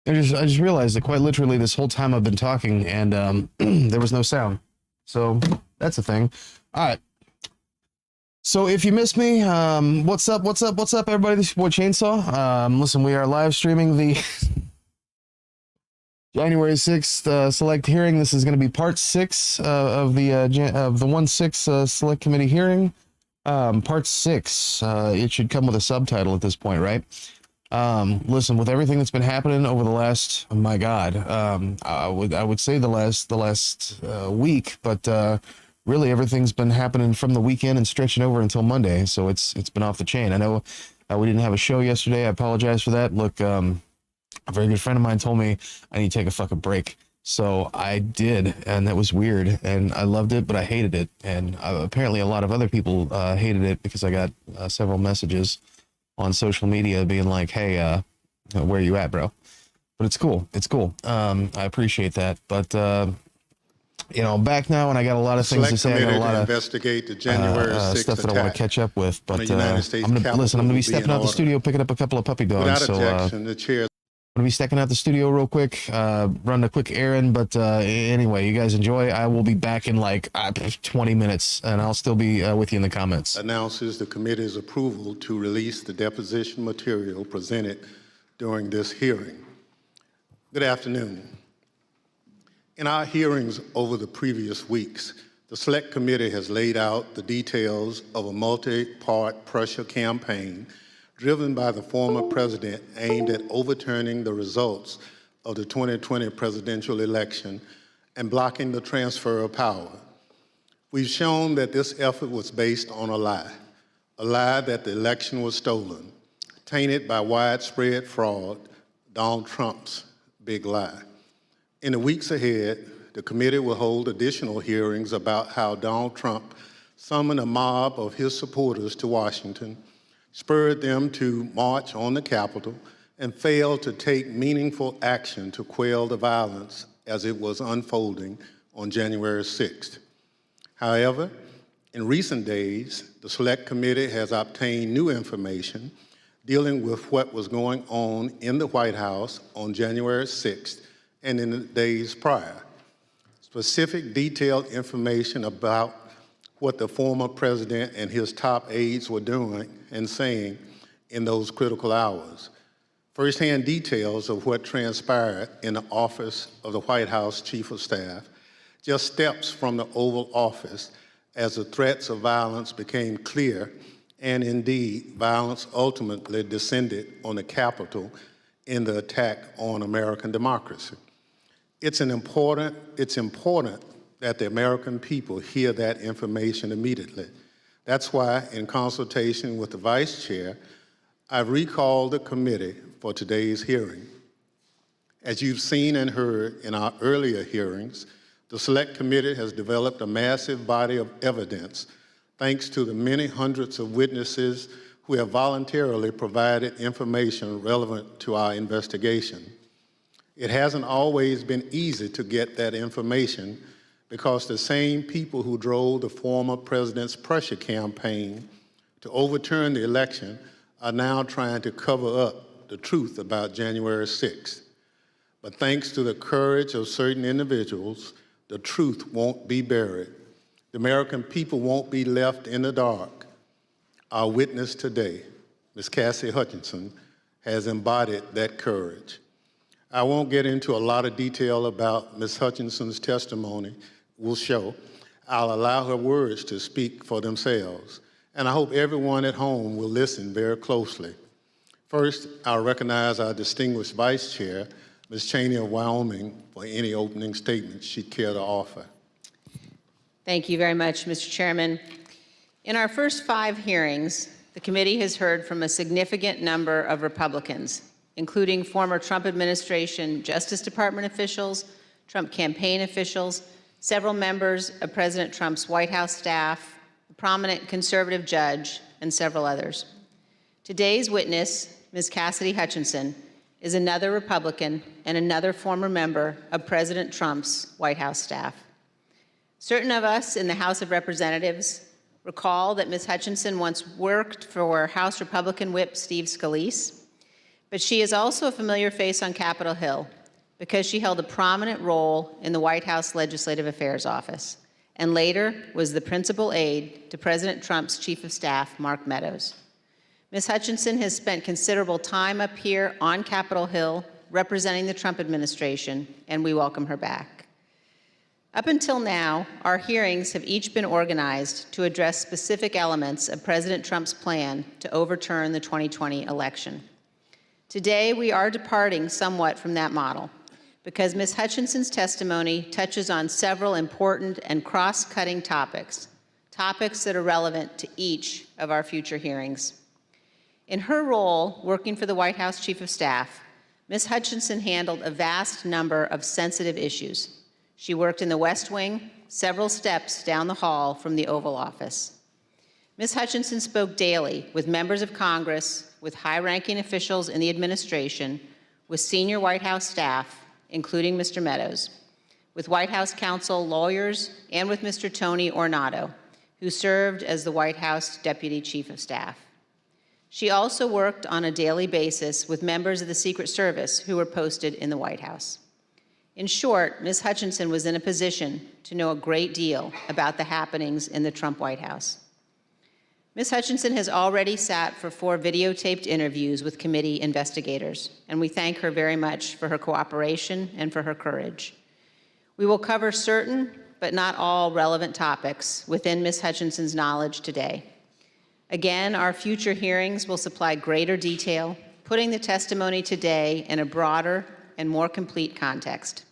I just realized that quite literally this whole time I've been talking and there was no sound. So that's a thing. All right. So if you missed me, what's up, everybody? This is your boy Chainsaw. Listen, we are live streaming the January 6th select hearing. This is going to be part 6 of the 1/6 select committee hearing. Part 6. It should come with a subtitle at this point, right? Listen, with everything that's been happening over the last, oh my God, I would say the last week, but really everything's been happening from the weekend and stretching over until Monday. So it's been off the chain. I know we didn't have a show yesterday. I apologize for that. Look, a very good friend of mine told me I need to take a fucking break. So I did, and that was weird, and I loved it, but I hated it. And apparently a lot of other people hated it because I got several messages on social media being like, hey, where are you at, bro? But it's cool. It's cool. I appreciate that. But, I'm back now, and I got a lot of things to say. I got a lot of investigate the January 6th stuff that I want to catch up with. But I'm going to be stepping out the studio, picking up a couple of puppy dogs. Without objection, the chair. I'm going to be stepping out the studio real quick, run a quick errand. But anyway, you guys enjoy. I will be back in like 20 minutes, and I'll still be with you in the comments. Announces the committee's approval to release the deposition material presented during this hearing. Good afternoon. In our hearings over the previous weeks, the Select Committee has laid out the details of a multi-part pressure campaign driven by the former president aimed at overturning the results of the 2020 presidential election and blocking the transfer of power. We've shown that this effort was based on a lie that the election was stolen, tainted by widespread fraud, Donald Trump's big lie. In the weeks ahead, the committee will hold additional hearings about how Donald Trump summoned a mob of his supporters to Washington, spurred them to march on the Capitol, and failed to take meaningful action to quell the violence as it was unfolding on January 6th. However, in recent days, the Select Committee has obtained new information dealing with what was going on in the White House on January 6th and in the days prior. Specific detailed information about what the former president and his top aides were doing and saying in those critical hours. Firsthand details of what transpired in the office of the White House Chief of Staff, just steps from the Oval Office as the threats of violence became clear, and indeed, violence ultimately descended on the Capitol in the attack on American democracy. It's important that the American people hear that information immediately. That's why, in consultation with the Vice Chair, I've recalled the committee for today's hearing. As you've seen and heard in our earlier hearings, the Select Committee has developed a massive body of evidence thanks to the many hundreds of witnesses who have voluntarily provided information relevant to our investigation. It hasn't always been easy to get that information because the same people who drove the former president's pressure campaign to overturn the election are now trying to cover up the truth about January 6th. But thanks to the courage of certain individuals, the truth won't be buried. The American people won't be left in the dark. Our witness today, Ms. Cassie Hutchinson, has embodied that courage. I won't get into a lot of detail about Ms. Hutchinson's testimony will show. I'll allow her words to speak for themselves, and I hope everyone at home will listen very closely. First, I'll recognize our distinguished Vice Chair, Ms. Cheney of Wyoming, for any opening statements she'd care to offer. Thank you very much, Mr. Chairman. In our first 5 hearings, the committee has heard from a significant number of Republicans, including former Trump administration Justice Department officials, Trump campaign officials, several members of President Trump's White House staff, a prominent conservative judge, and several others. Today's witness, Ms. Cassidy Hutchinson, is another Republican and another former member of President Trump's White House staff. Certain of us in the House of Representatives recall that Ms. Hutchinson once worked for House Republican Whip Steve Scalise. But she is also a familiar face on Capitol Hill because she held a prominent role in the White House Legislative Affairs Office and later was the principal aide to President Trump's Chief of Staff, Mark Meadows. Ms. Hutchinson has spent considerable time up here on Capitol Hill representing the Trump administration, and we welcome her back. Up until now, our hearings have each been organized to address specific elements of President Trump's plan to overturn the 2020 election. Today, we are departing somewhat from that model because Ms. Hutchinson's testimony touches on several important and cross-cutting topics that are relevant to each of our future hearings. In her role working for the White House Chief of Staff, Ms. Hutchinson handled a vast number of sensitive issues. She worked in the West Wing, several steps down the hall from the Oval Office. Ms. Hutchinson spoke daily with members of Congress, with high-ranking officials in the administration, with senior White House staff, including Mr. Meadows, with White House counsel, lawyers, and with Mr. Tony Ornato, who served as the White House Deputy Chief of Staff. She also worked on a daily basis with members of the Secret Service who were posted in the White House. In short, Ms. Hutchinson was in a position to know a great deal about the happenings in the Trump White House. Ms. Hutchinson has already sat for 4 videotaped interviews with committee investigators, and we thank her very much for her cooperation and for her courage. We will cover certain, but not all, relevant topics within Ms. Hutchinson's knowledge today. Again, our future hearings will supply greater detail, putting the testimony today in a broader and more complete context.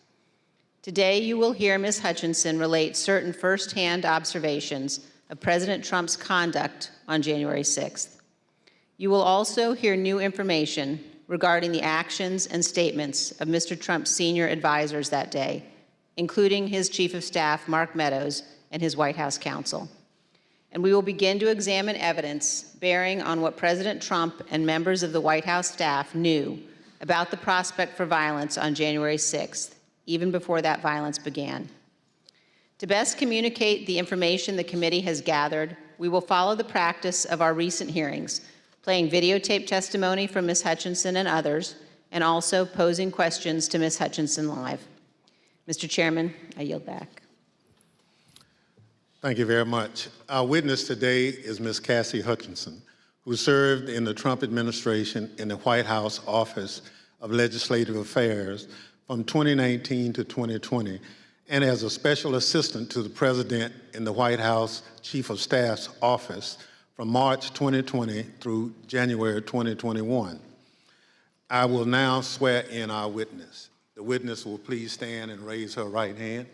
Today, you will hear Ms. Hutchinson relate certain firsthand observations of President Trump's conduct on January 6th. You will also hear new information regarding the actions and statements of Mr. Trump's senior advisors that day, including his Chief of Staff, Mark Meadows, and his White House counsel. And we will begin to examine evidence bearing on what President Trump and members of the White House staff knew about the prospect for violence on January 6th, even before that violence began. To best communicate the information the committee has gathered, we will follow the practice of our recent hearings, playing videotape testimony from Ms. Hutchinson and others, and also posing questions to Ms. Hutchinson live. Mr. Chairman, I yield back. Thank you very much. Our witness today is Ms. Cassie Hutchinson, who served in the Trump administration in the White House Office of Legislative Affairs from 2019 to 2020, and as a special assistant to the President in the White House Chief of Staff's office from March 2020 through January 2021. I will now swear in our witness. The witness will please stand and raise her right hand.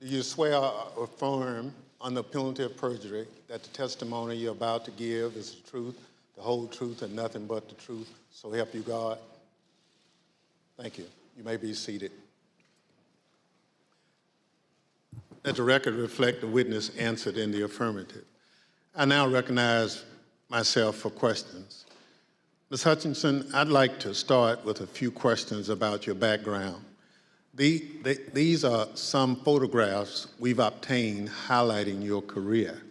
Do you swear or affirm under penalty of perjury that the testimony you're about to give is the truth, the whole truth, and nothing but the truth, so help you God? Thank you. You may be seated. Let the record reflect the witness answered in the affirmative. I now recognize myself for questions. Ms. Hutchinson, I'd like to start with a few questions about your background. These are some photographs we've obtained highlighting your career.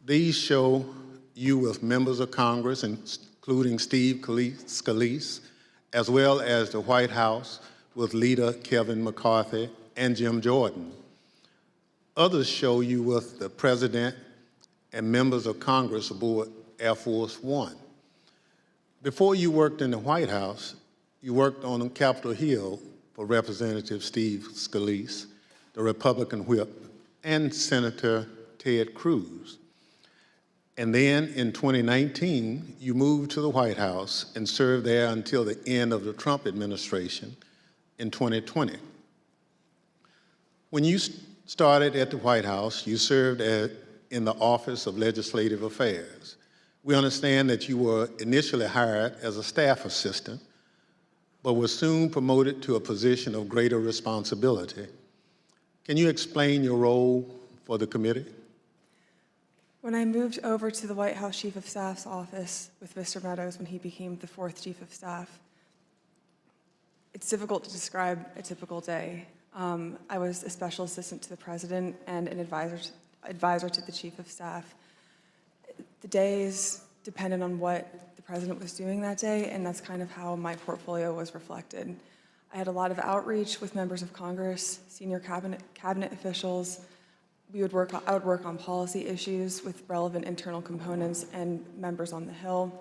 These show you with members of Congress, including Steve Scalise, as well as the White House with leader Kevin McCarthy and Jim Jordan. Others show you with the President and members of Congress aboard Air Force One. Before you worked in the White House, you worked on Capitol Hill for Representative Steve Scalise, the Republican whip, and Senator Ted Cruz. And then in 2019, you moved to the White House and served there until the end of the Trump administration in 2020. When you started at the White House, you served in the Office of Legislative Affairs. We understand that you were initially hired as a staff assistant, but was soon promoted to a position of greater responsibility. Can you explain your role for the committee? When I moved over to the White House Chief of Staff's office with Mr. Meadows when he became the 4th Chief of Staff, it's difficult to describe a typical day. I was a special assistant to the President and an advisor to the Chief of Staff. The days depended on what the president was doing that day, and that's kind of how my portfolio was reflected. I had a lot of outreach with members of Congress, senior cabinet officials. I would work on policy issues with relevant internal components and members on the Hill,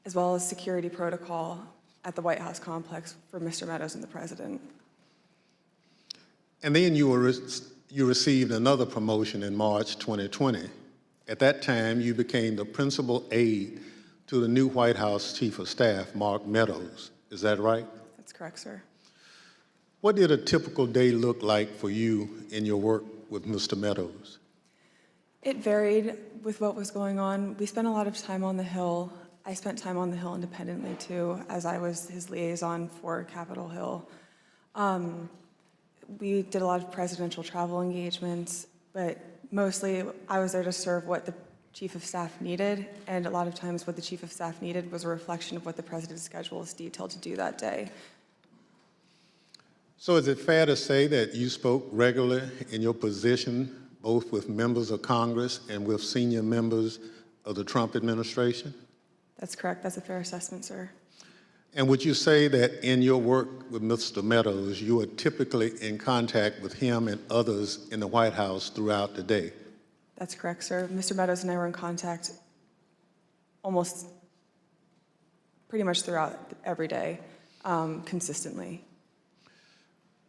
as well as security protocol at the White House complex for Mr. Meadows and the president. And then you received another promotion in March 2020. At that time, you became the principal aide to the new White House Chief of Staff, Mark Meadows. Is that right? That's correct, sir. What did a typical day look like for you in your work with Mr. Meadows? It varied with what was going on. We spent a lot of time on the Hill. I spent time on the Hill independently too, as I was his liaison for Capitol Hill. We did a lot of presidential travel engagements, but mostly I was there to serve what the Chief of Staff needed, and a lot of times what the Chief of Staff needed was a reflection of what the President's schedule is detailed to do that day. So is it fair to say that you spoke regularly in your position, both with members of Congress and with senior members of the Trump administration? That's correct. That's a fair assessment, sir. And would you say that in your work with Mr. Meadows, you are typically in contact with him and others in the White House throughout the day? That's correct, sir. Mr. Meadows and I were in contact almost pretty much throughout every day, consistently.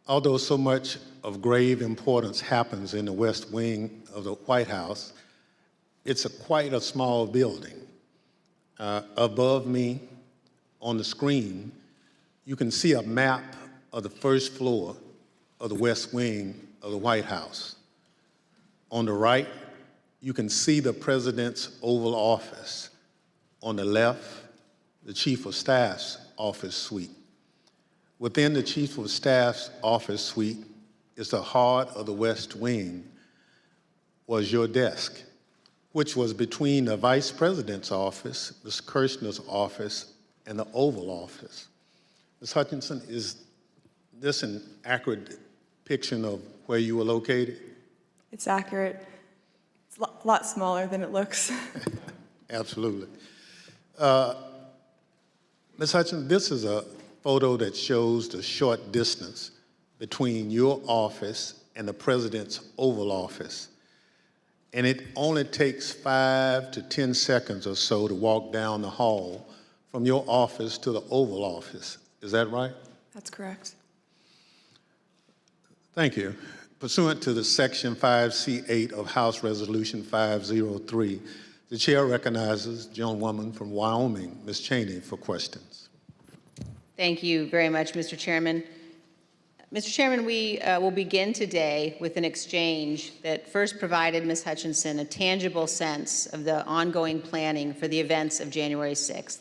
Although so much of grave importance happens in the West Wing of the White House, it's quite a small building. Above me on the screen, you can see a map of the first floor of the West Wing of the White House. On the right, you can see the President's Oval Office. On the left, the Chief of Staff's office suite. Within the Chief of Staff's office suite is the heart of the West Wing, was your desk, which was between the Vice President's office, Ms. Kirshner's office, and the Oval Office. Ms. Hutchinson, is this an accurate depiction of where you were located? It's accurate. It's a lot smaller than it looks. Absolutely. Ms. Hutchinson, this is a photo that shows the short distance between your office and the President's Oval Office. And it only takes 5 to 10 seconds or so to walk down the hall from your office to the Oval Office. Is that right? That's correct. Thank you. Pursuant to the Section 5C8 of House Resolution 503, the chair recognizes the gentlewoman from Wyoming, Ms. Cheney, for questions. Thank you very much, Mr. Chairman. Mr. Chairman, we will begin today with an exchange that first provided Ms. Hutchinson a tangible sense of the ongoing planning for the events of January 6th.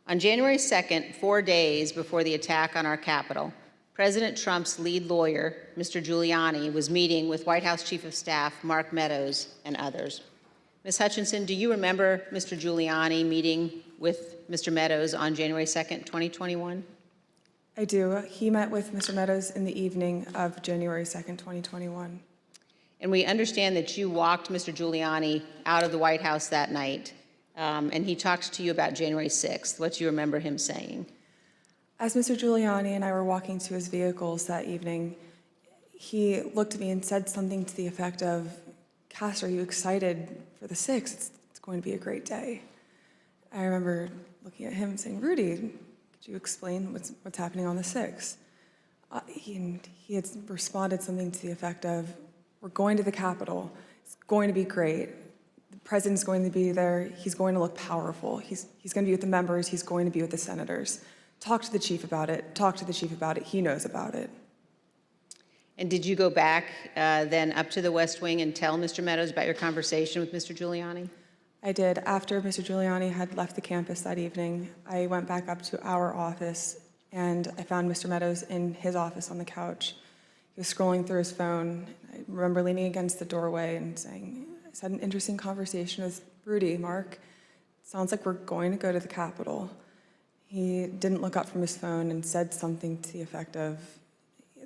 On January 2nd, 4 days before the attack on our Capitol, President Trump's lead lawyer, Mr. Giuliani, was meeting with White House Chief of Staff Mark Meadows and others. Ms. Hutchinson, do you remember Mr. Giuliani meeting with Mr. Meadows on January 2nd, 2021? I do. He met with Mr. Meadows in the evening of January 2nd, 2021. And we understand that you walked Mr. Giuliani out of the White House that night, and he talked to you about January 6th. What do you remember him saying? As Mr. Giuliani and I were walking to his vehicles that evening, he looked at me and said something to the effect of, "Cass, are you excited for the 6th? It's going to be a great day." I remember looking at him and saying, "Rudy, could you explain what's happening on the 6th? He had responded something to the effect of, "We're going to the Capitol. It's going to be great. The president's going to be there. He's going to look powerful. He's going to be with the members. He's going to be with the senators. Talk to the chief about it. Talk to the chief about it. He knows about it." And did you go back then up to the West Wing and tell Mr. Meadows about your conversation with Mr. Giuliani? I did. After Mr. Giuliani had left the campus that evening, I went back up to our office, and I found Mr. Meadows in his office on the couch. He was scrolling through his phone. I remember leaning against the doorway and saying, "I just had an interesting conversation with Rudy, Mark. Sounds like we're going to go to the Capitol." He didn't look up from his phone and said something to the effect of,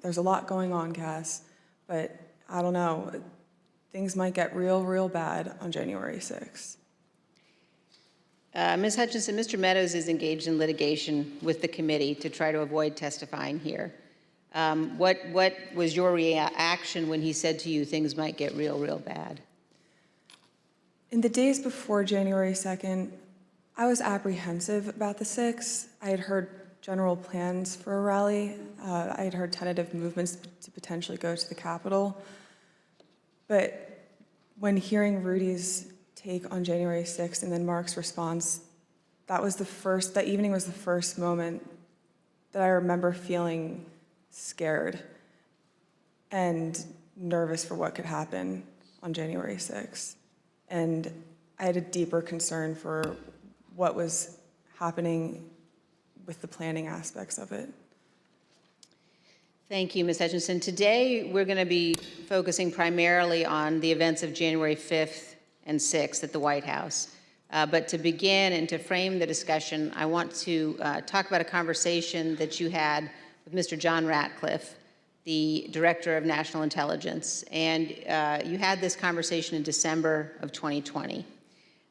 "There's a lot going on, Cass, but I don't know. Things might get real, real bad on January 6th. Ms. Hutchinson, Mr. Meadows is engaged in litigation with the committee to try to avoid testifying here. What was your reaction when he said to you things might get real bad? In the days before January 2nd, I was apprehensive about the 6th. I had heard general plans for a rally. I had heard tentative movements to potentially go to the Capitol. But when hearing Rudy's take on January 6th and then Mark's response, that evening was the first moment that I remember feeling scared and nervous for what could happen on January 6th. And I had a deeper concern for what was happening with the planning aspects of it. Thank you, Ms. Hutchinson. Today, we're going to be focusing primarily on the events of January 5th and 6th at the White House. But to begin and to frame the discussion, I want to talk about a conversation that you had with Mr. John Ratcliffe, the Director of National Intelligence. And you had this conversation in December of 2020.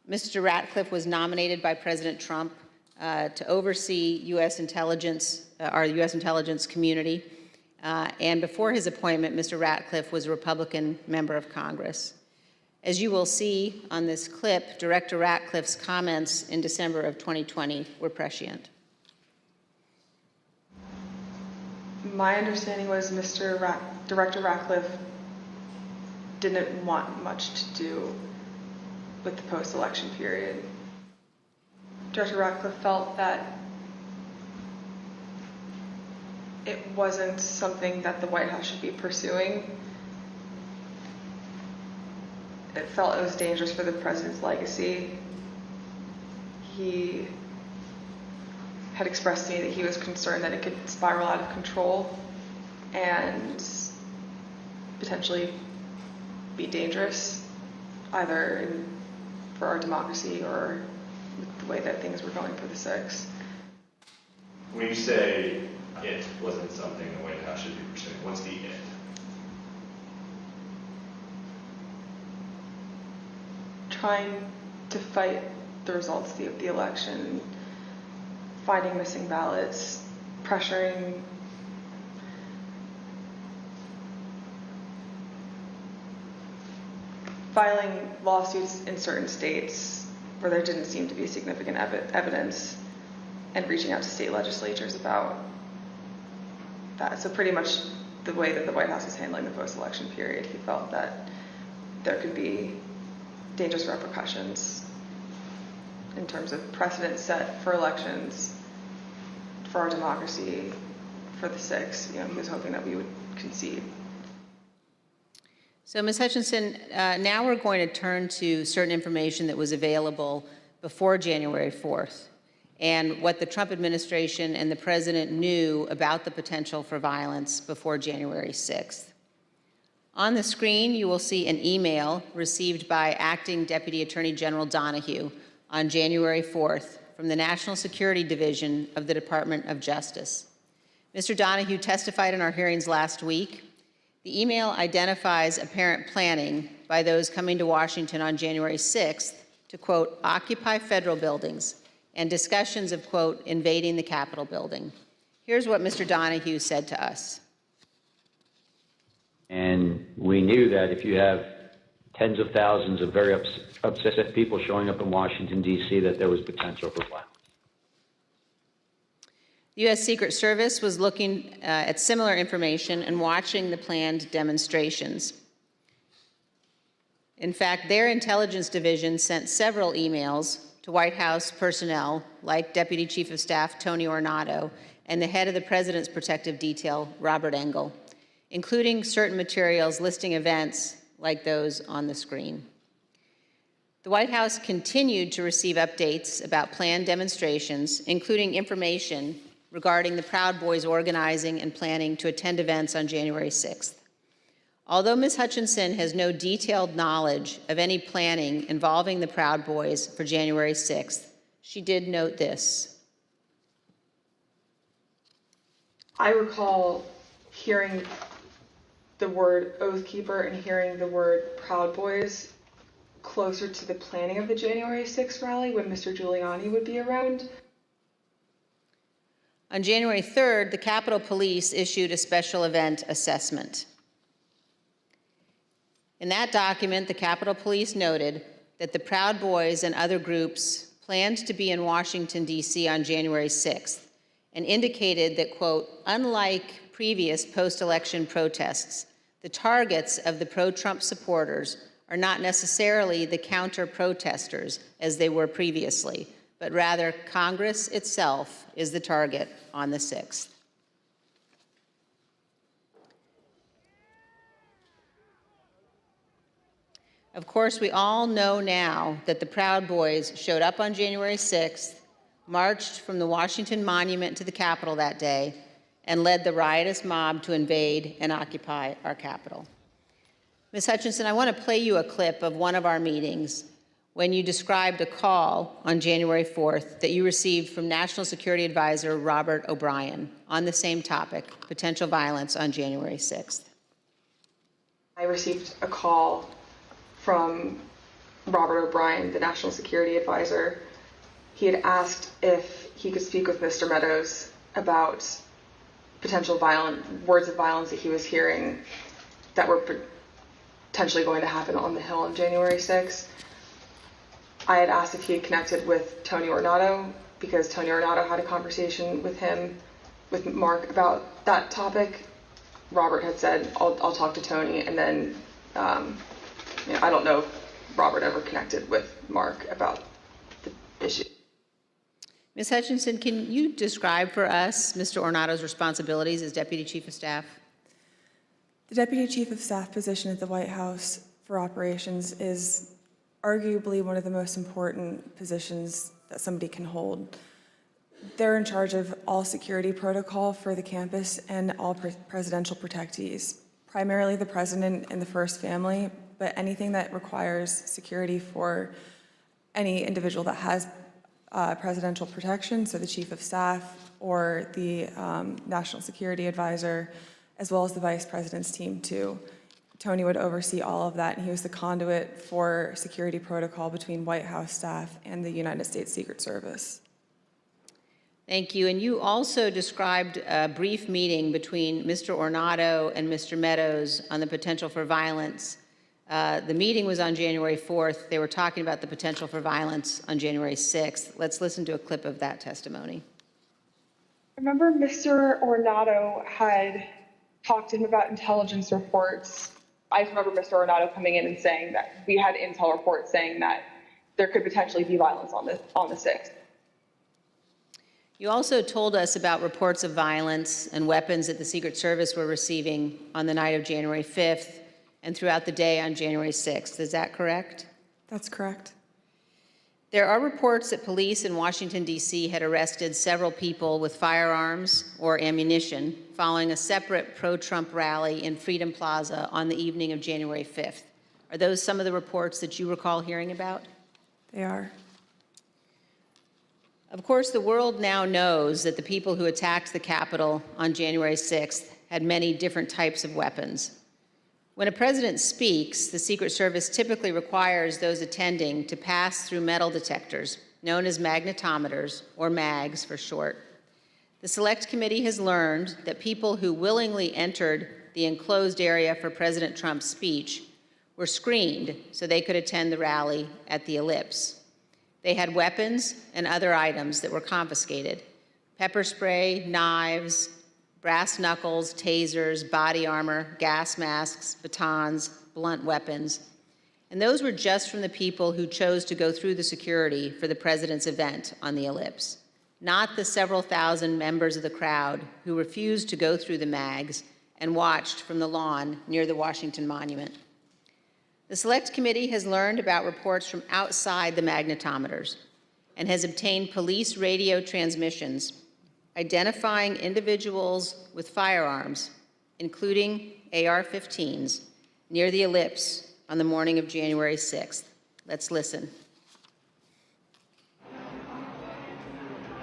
Mr. Ratcliffe was nominated by President Trump to oversee U.S. intelligence, our U.S. intelligence community. And before his appointment, Mr. Ratcliffe was a Republican member of Congress. As you will see on this clip, Director Ratcliffe's comments in December of 2020 were prescient. My understanding was Director Ratcliffe didn't want much to do with the post-election period. Director Ratcliffe felt that it wasn't something that the White House should be pursuing. It felt it was dangerous for the president's legacy. He had expressed to me that he was concerned that it could spiral out of control and potentially be dangerous, either for our democracy or with the way that things were going for the 6th. When you say it wasn't something the White House should be pursuing, what's the it? Trying to fight the results of the election, finding missing ballots, pressuring filing lawsuits in certain states where there didn't seem to be significant evidence, and reaching out to state legislatures about that. So pretty much the way that the White House was handling the post-election period, he felt that there could be dangerous repercussions in terms of precedent set for elections, for our democracy, for the 6th. He was hoping that we would concede. So, Ms. Hutchinson, now we're going to turn to certain information that was available before January 4th and what the Trump administration and the president knew about the potential for violence before January 6th. On the screen, you will see an email received by Acting Deputy Attorney General Donahue on January 4th from the National Security Division of the Department of Justice. Mr. Donahue testified in our hearings last week. The email identifies apparent planning by those coming to Washington on January 6th to, quote, occupy federal buildings and discussions of, quote, invading the Capitol building. Here's what Mr. Donahue said to us. And we knew that if you have tens of thousands of very upset people showing up in Washington, D.C., that there was potential for violence. The U.S. Secret Service was looking at similar information and watching the planned demonstrations. In fact, their intelligence division sent several emails to White House personnel like Deputy Chief of Staff Tony Ornato and the head of the President's Protective Detail, Robert Engel, including certain materials listing events like those on the screen. The White House continued to receive updates about planned demonstrations, including information regarding the Proud Boys organizing and planning to attend events on January 6th. Although Ms. Hutchinson has no detailed knowledge of any planning involving the Proud Boys for January 6th, she did note this. I recall hearing the word Oath Keeper and hearing the word Proud Boys closer to the planning of the January 6th rally when Mr. Giuliani would be around. On January 3rd, the Capitol Police issued a special event assessment. In that document, the Capitol Police noted that the Proud Boys and other groups planned to be in Washington, D.C. on January 6th, and indicated that, quote, unlike previous post-election protests, the targets of the pro-Trump supporters are not necessarily the counter-protesters as they were previously, but rather Congress itself is the target on the 6th. Of course, we all know now that the Proud Boys showed up on January 6th, marched from the Washington Monument to the Capitol that day, and led the riotous mob to invade and occupy our Capitol. Ms. Hutchinson, I want to play you a clip of one of our meetings when you described a call on January 4th that you received from National Security Advisor Robert O'Brien on the same topic, potential violence on January 6th. I received a call from Robert O'Brien, the National Security Advisor. He had asked if he could speak with Mr. Meadows about potential words of violence that he was hearing that were potentially going to happen on the Hill on January 6th. I had asked if he had connected with Tony Ornato because Tony Ornato had a conversation with Mark about that topic. Robert had said, I'll talk to Tony, and then I don't know if Robert ever connected with Mark about the issue. Ms. Hutchinson, can you describe for us Mr. Ornato's responsibilities as Deputy Chief of Staff? The Deputy Chief of Staff position at the White House for operations is arguably one of the most important positions that somebody can hold. They're in charge of all security protocol for the campus and all presidential protectees, primarily the president and the first family, but anything that requires security for any individual that has presidential protection, so the Chief of Staff or the National Security Advisor, as well as the Vice President's team too. Tony would oversee all of that, and he was the conduit for security protocol between White House staff and the United States Secret Service. Thank you. And you also described a brief meeting between Mr. Ornato and Mr. Meadows on the potential for violence. The meeting was on January 4th. They were talking about the potential for violence on January 6th. Let's listen to a clip of that testimony. I remember Mr. Ornato had talked to him about intelligence reports. I remember Mr. Ornato coming in and saying that we had intel reports saying that there could potentially be violence on the 6th. You also told us about reports of violence and weapons that the Secret Service were receiving on the night of January 5th and throughout the day on January 6th. Is that correct? That's correct. There are reports that police in Washington, D.C. had arrested several people with firearms or ammunition following a separate pro-Trump rally in Freedom Plaza on the evening of January 5th. Are those some of the reports that you recall hearing about? They are. Of course, the world now knows that the people who attacked the Capitol on January 6th had many different types of weapons. When a president speaks, the Secret Service typically requires those attending to pass through metal detectors, known as magnetometers, or MAGs for short. The Select Committee has learned that people who willingly entered the enclosed area for President Trump's speech were screened so they could attend the rally at the Ellipse. They had weapons and other items that were confiscated: pepper spray, knives, brass knuckles, tasers, body armor, gas masks, batons, blunt weapons. And those were just from the people who chose to go through the security for the president's event on the Ellipse, not the several thousand members of the crowd who refused to go through the MAGs and watched from the lawn near the Washington Monument. The Select Committee has learned about reports from outside the magnetometers and has obtained police radio transmissions identifying individuals with firearms, including AR-15s, near the Ellipse on the morning of January 6th. Let's listen.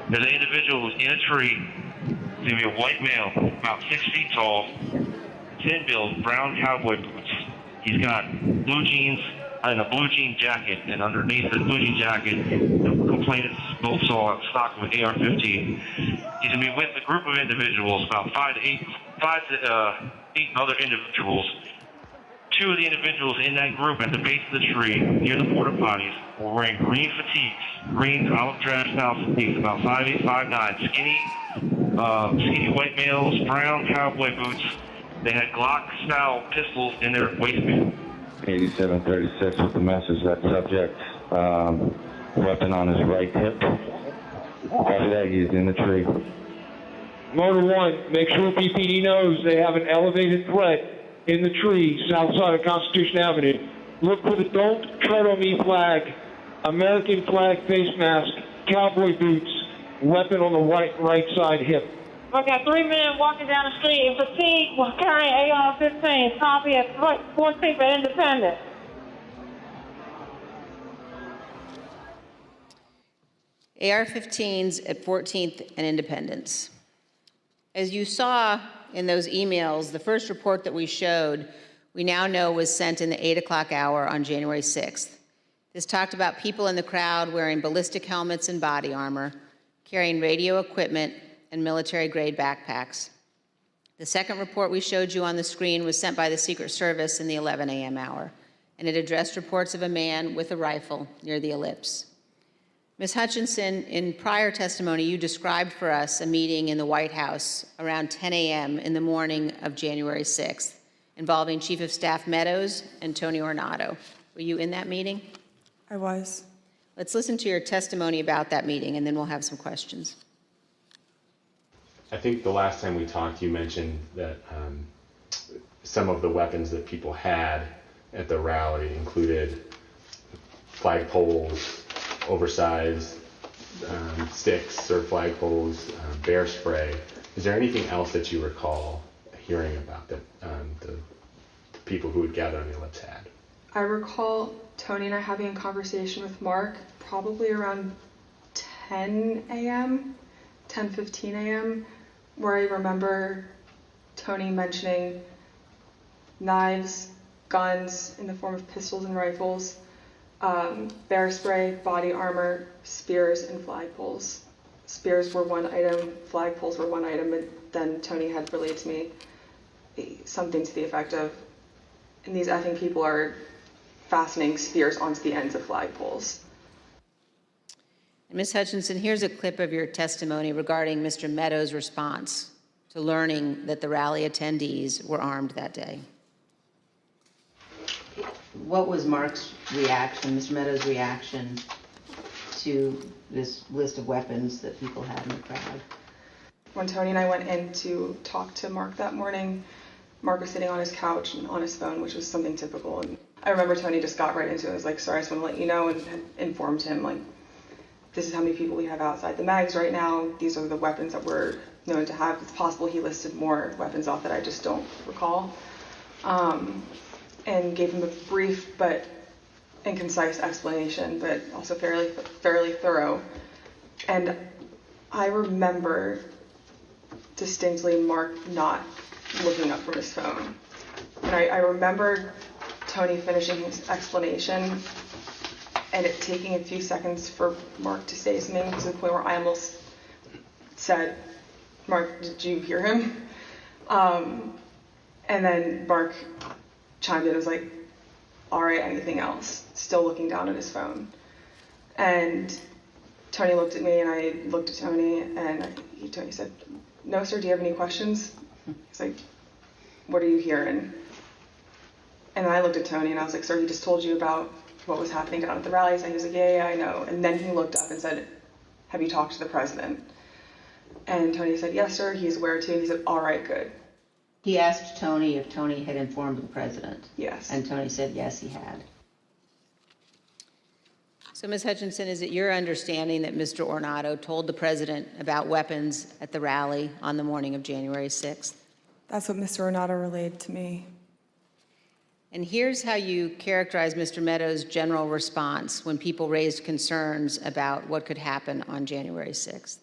There's an individual who's in a tree. He's going to be a white male, about 6 feet tall, thin build, brown cowboy boots. He's got blue jeans, in a blue jean jacket, and underneath the blue jean jacket, the complainants both saw a stock of an AR-15. He's going to be with a group of individuals, about five to eight other individuals. Two of the individuals in that group at the base of the tree near the porta potties were wearing green fatigues, green olive drab style fatigues, about 5'8", 5'9", skinny white males, brown cowboy boots. They had Glock style pistols in their waistband. 8736 with the message that subject weapon on his right hip. Copy that, he's in the tree. Motor 1, make sure PPD knows they have an elevated threat in the tree south side of Constitution Avenue. Look for the Don't Tread on Me flag, American flag face mask, cowboy boots, weapon on the right side hip. I got 3 men walking down the street in fatigue carrying AR-15. Copy at 14th and Independent. AR-15s at 14th and Independence. As you saw in those emails, the first report that we showed, we now know was sent in the 8 o'clock hour on January 6th. This talked about people in the crowd wearing ballistic helmets and body armor, carrying radio equipment and military-grade backpacks. The second report we showed you on the screen was sent by the Secret Service in the 11 a.m. hour, and it addressed reports of a man with a rifle near the ellipse. Ms. Hutchinson, in prior testimony, you described for us a meeting in the White House around 10 a.m. in the morning of January 6th, involving Chief of Staff Meadows and Tony Ornato. Were you in that meeting? I was. Let's listen to your testimony about that meeting, and then we'll have some questions. I think the last time we talked, you mentioned that some of the weapons that people had at the rally included flagpoles, oversized sticks or flagpoles, bear spray. Is there anything else that you recall hearing about that the people who had gathered on the ellipse had? I recall Tony and I having a conversation with Mark probably around 10 a.m., 10:15 a.m., where I remember Tony mentioning knives, guns in the form of pistols and rifles, bear spray, body armor, spears, and flagpoles. Spears were one item, flagpoles were one item, and then Tony had relayed to me something to the effect of, and these effing people are fastening spears onto the ends of flagpoles. Ms. Hutchinson, here's a clip of your testimony regarding Mr. Meadows' response to learning that the rally attendees were armed that day. What was Mark's reaction, Mr. Meadows' reaction to this list of weapons that people had in the crowd? When Tony and I went in to talk to Mark that morning, Mark was sitting on his couch and on his phone, which was something typical. And I remember Tony just got right into it. I was like, sorry, I just want to let you know, and had informed him, like, this is how many people we have outside the mags right now. These are the weapons that we're known to have. It's possible he listed more weapons off that I just don't recall. And gave him a brief but and concise explanation, but also fairly thorough. And I remember distinctly Mark not looking up from his phone. And I remember Tony finishing his explanation and it taking a few seconds for Mark to say something, to the point where I almost said, Mark, did you hear him? And then Mark chimed in and was like, all right, anything else? Still looking down at his phone. And Tony looked at me and I looked at Tony, and Tony said, no, sir, do you have any questions? He's like, what are you hearing? And I looked at Tony and I was like, sir, he just told you about what was happening down at the rallies. And he was like, yeah, I know. And then he looked up and said, have you talked to the president? And Tony said, yes, sir, he's aware too. And he said, all right, good. He asked Tony if Tony had informed the president. Yes. And Tony said, yes, he had. So, Ms. Hutchinson, is it your understanding that Mr. Ornato told the president about weapons at the rally on the morning of January 6th? That's what Mr. Ornato relayed to me. And here's how you characterize Mr. Meadows' general response when people raised concerns about what could happen on January 6th.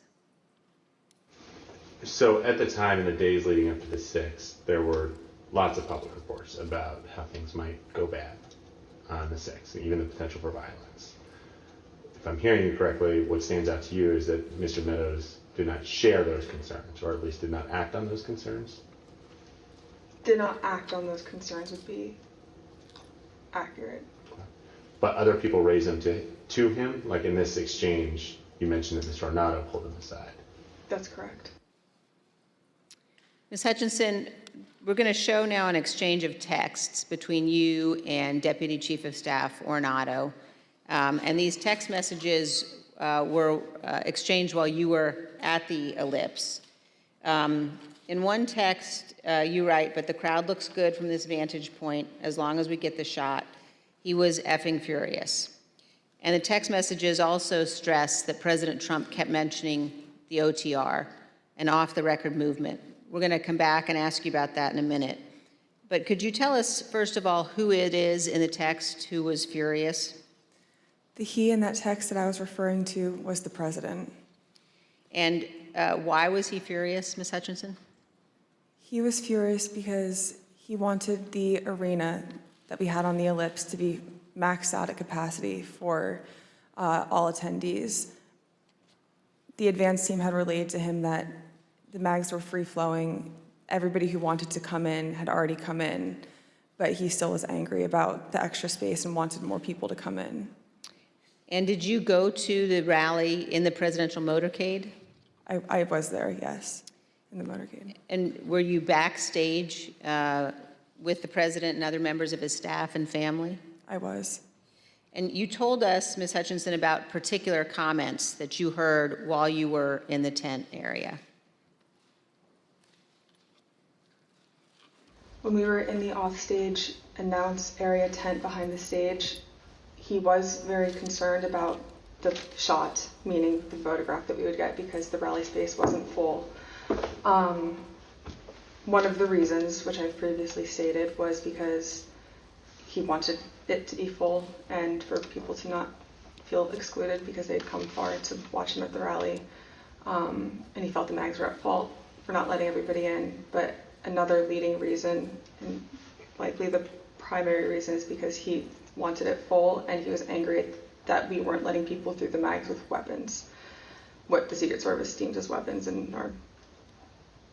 So at the time, in the days leading up to the 6th, there were lots of public reports about how things might go bad. on the 6th, even the potential for violence. If I'm hearing you correctly, what stands out to you is that Mr. Meadows did not share those concerns, or at least did not act on those concerns? Did not act on those concerns would be accurate. But other people raised them to him, like in this exchange, you mentioned that Mr. Ornato pulled him aside. That's correct. Ms. Hutchinson, we're going to show now an exchange of texts between you and Deputy Chief of Staff Ornato. And these text messages were exchanged while you were at the ellipse. In one text, you write, "But the crowd looks good from this vantage point as long as we get the shot. He was effing furious." And the text messages also stress that President Trump kept mentioning the OTR, an off-the-record movement. We're going to come back and ask you about that in a minute. But could you tell us, first of all, who it is in the text who was furious? The he in that text that I was referring to was the president. And why was he furious, Ms. Hutchinson? He was furious because he wanted the arena that we had on the ellipse to be maxed out at capacity for all attendees. The advance team had relayed to him that the mags were free-flowing. Everybody who wanted to come in had already come in, but he still was angry about the extra space and wanted more people to come in. And did you go to the rally in the presidential motorcade? I was there, yes, in the motorcade. And were you backstage with the president and other members of his staff and family? I was. And you told us, Ms. Hutchinson, about particular comments that you heard while you were in the tent area. When we were in the offstage announce area tent behind the stage, he was very concerned about the shot, meaning the photograph that we would get, because the rally space wasn't full. One of the reasons, which I've previously stated, was because he wanted it to be full and for people to not feel excluded because they'd come far to watch him at the rally. And he felt the mags were at fault for not letting everybody in. But another leading reason, and likely the primary reason, is because he wanted it full and he was angry that we weren't letting people through the mags with weapons, what the Secret Service deems as weapons and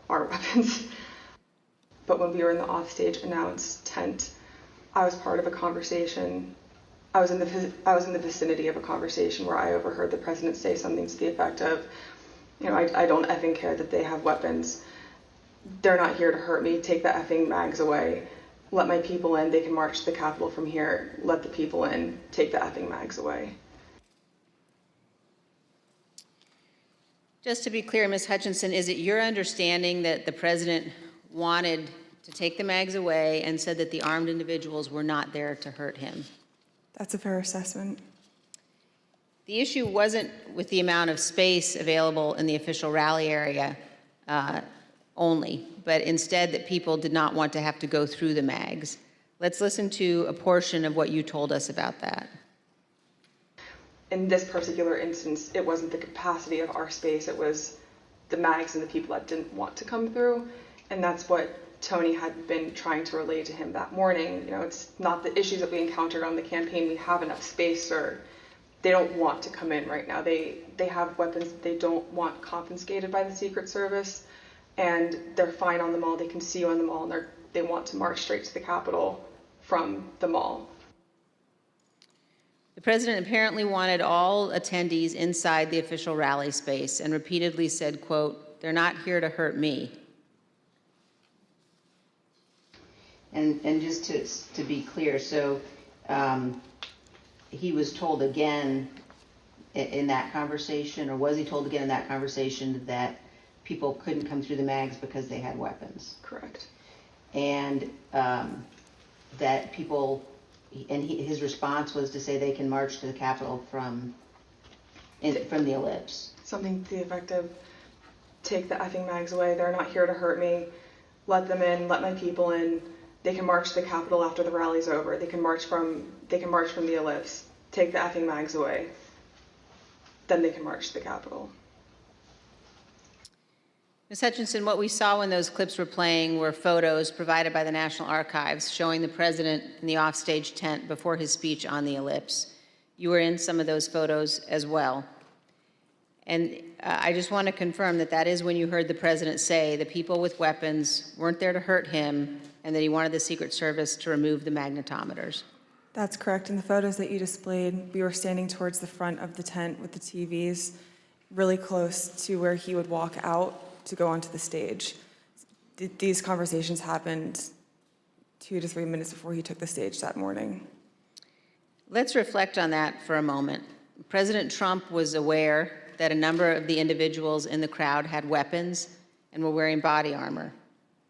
our weapons. But when we were in the offstage announce tent, I was part of a conversation. I was in the vicinity of a conversation where I overheard the president say something to the effect of, I don't effing care that they have weapons. They're not here to hurt me. Take the effing mags away. Let my people in. They can march to the Capitol from here. Let the people in. Take the effing mags away. Just to be clear, Ms. Hutchinson, is it your understanding that the president wanted to take the mags away and said that the armed individuals were not there to hurt him? That's a fair assessment. The issue wasn't with the amount of space available in the official rally area only, but instead that people did not want to have to go through the mags. Let's listen to a portion of what you told us about that. In this particular instance, it wasn't the capacity of our space, it was the mags and the people that didn't want to come through. And that's what Tony had been trying to relay to him that morning. It's not the issues that we encountered on the campaign. We have enough space, or they don't want to come in right now. They have weapons that they don't want confiscated by the Secret Service, and they're fine on the mall. They can see you on the mall, and they want to march straight to the Capitol from the mall. The president apparently wanted all attendees inside the official rally space and repeatedly said, quote, "They're not here to hurt me." And just to be clear, so he was told again in that conversation, or was he told again in that conversation, that people couldn't come through the mags because they had weapons? Correct. And that people, and his response was to say they can march to the Capitol from the ellipse. Something to the effect of, take the effing mags away. They're not here to hurt me. Let them in. Let my people in. They can march to the Capitol after the rally's over. They can march from the ellipse. Take the effing mags away. Then they can march to the Capitol. Ms. Hutchinson, what we saw when those clips were playing were photos provided by the National Archives showing the president in the offstage tent before his speech on the ellipse. You were in some of those photos as well. And I just want to confirm that that is when you heard the president say the people with weapons weren't there to hurt him and that he wanted the Secret Service to remove the magnetometers. That's correct. In the photos that you displayed, we were standing towards the front of the tent with the TVs, really close to where he would walk out to go onto the stage. These conversations happened 2 to 3 minutes before he took the stage that morning. Let's reflect on that for a moment. President Trump was aware that a number of the individuals in the crowd had weapons and were wearing body armor.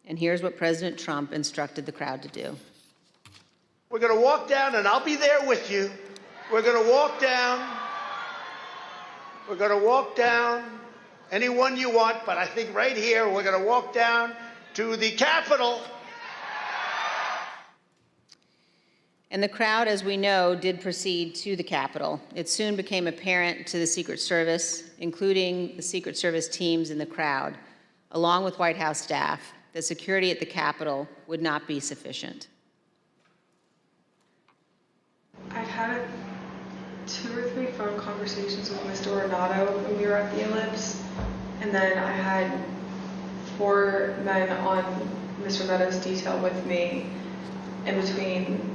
And here's what President Trump instructed the crowd to do. We're going to walk down, and I'll be there with you. We're going to walk down. We're going to walk down anyone you want, but I think right here we're going to walk down to the Capitol. And the crowd, as we know, did proceed to the Capitol. It soon became apparent to the Secret Service, including the Secret Service teams in the crowd, along with White House staff, that security at the Capitol would not be sufficient. I'd had 2 or 3 phone conversations with Mr. Ornato when we were at the ellipse, and then I had 4 men on Mr. Meadows' detail with me in between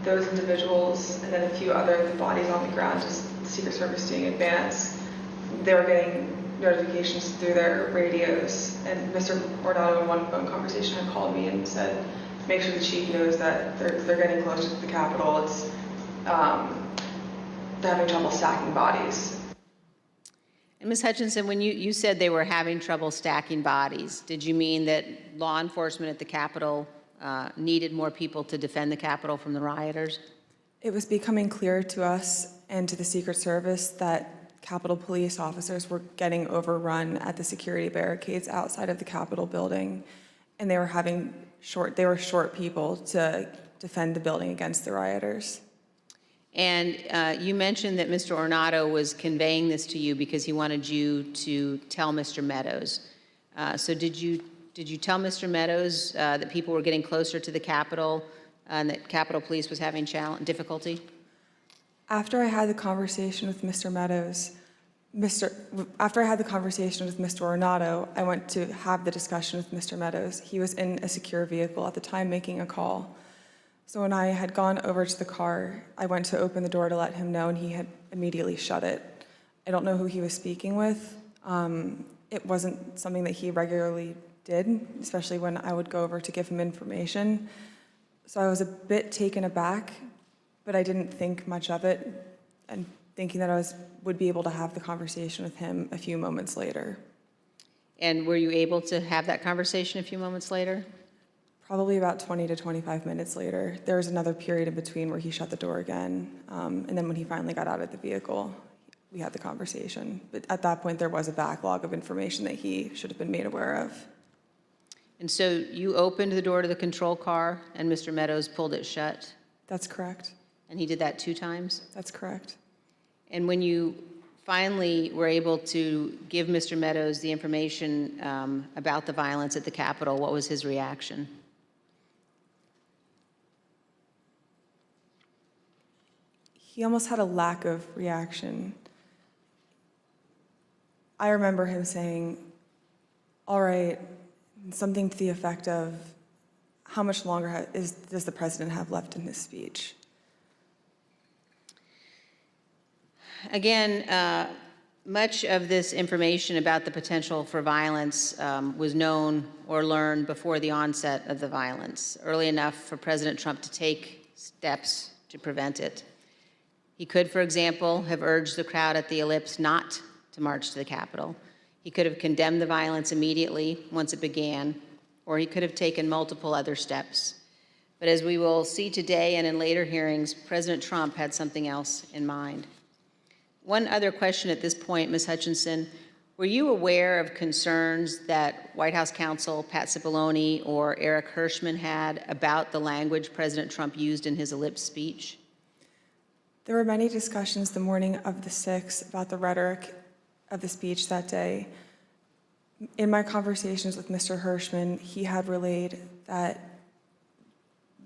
those individuals and then a few other bodies on the ground, just the Secret Service doing advance. They were getting notifications through their radios, and Mr. Ornato in one phone conversation had called me and said, make sure the chief knows that they're getting close to the Capitol. It's, they're having trouble stacking bodies. And Ms. Hutchinson, when you said they were having trouble stacking bodies, did you mean that law enforcement at the Capitol needed more people to defend the Capitol from the rioters? It was becoming clear to us and to the Secret Service that Capitol Police officers were getting overrun at the security barricades outside of the Capitol building, and they were short people to defend the building against the rioters. And you mentioned that Mr. Ornato was conveying this to you because he wanted you to tell Mr. Meadows. So did you tell Mr. Meadows that people were getting closer to the Capitol and that Capitol Police was having difficulty? After I had the conversation with Mr. Meadows, after I had the conversation with Mr. Ornato, I went to have the discussion with Mr. Meadows. He was in a secure vehicle at the time making a call. So when I had gone over to the car, I went to open the door to let him know, and he had immediately shut it. I don't know who he was speaking with. It wasn't something that he regularly did, especially when I would go over to give him information. So I was a bit taken aback, but I didn't think much of it, and thinking that I would be able to have the conversation with him a few moments later. And were you able to have that conversation a few moments later? Probably about 20 to 25 minutes later. There was another period in between where he shut the door again, and then when he finally got out of the vehicle, we had the conversation. But at that point, there was a backlog of information that he should have been made aware of. And so you opened the door to the control car and Mr. Meadows pulled it shut? That's correct. And he did that 2 times? That's correct. And when you finally were able to give Mr. Meadows the information about the violence at the Capitol, what was his reaction? He almost had a lack of reaction. I remember him saying, all right, something to the effect of, how much longer does the president have left in his speech? Again, much of this information about the potential for violence was known or learned before the onset of the violence, early enough for President Trump to take steps to prevent it. He could, for example, have urged the crowd at the ellipse not to march to the Capitol. He could have condemned the violence immediately once it began, or he could have taken multiple other steps. But as we will see today and in later hearings, President Trump had something else in mind. One other question at this point, Ms. Hutchinson, were you aware of concerns that White House counsel Pat Cipollone or Eric Hirschman had about the language President Trump used in his ellipse speech? There were many discussions the morning of the 6th about the rhetoric of the speech that day. In my conversations with Mr. Hirschman, he had relayed that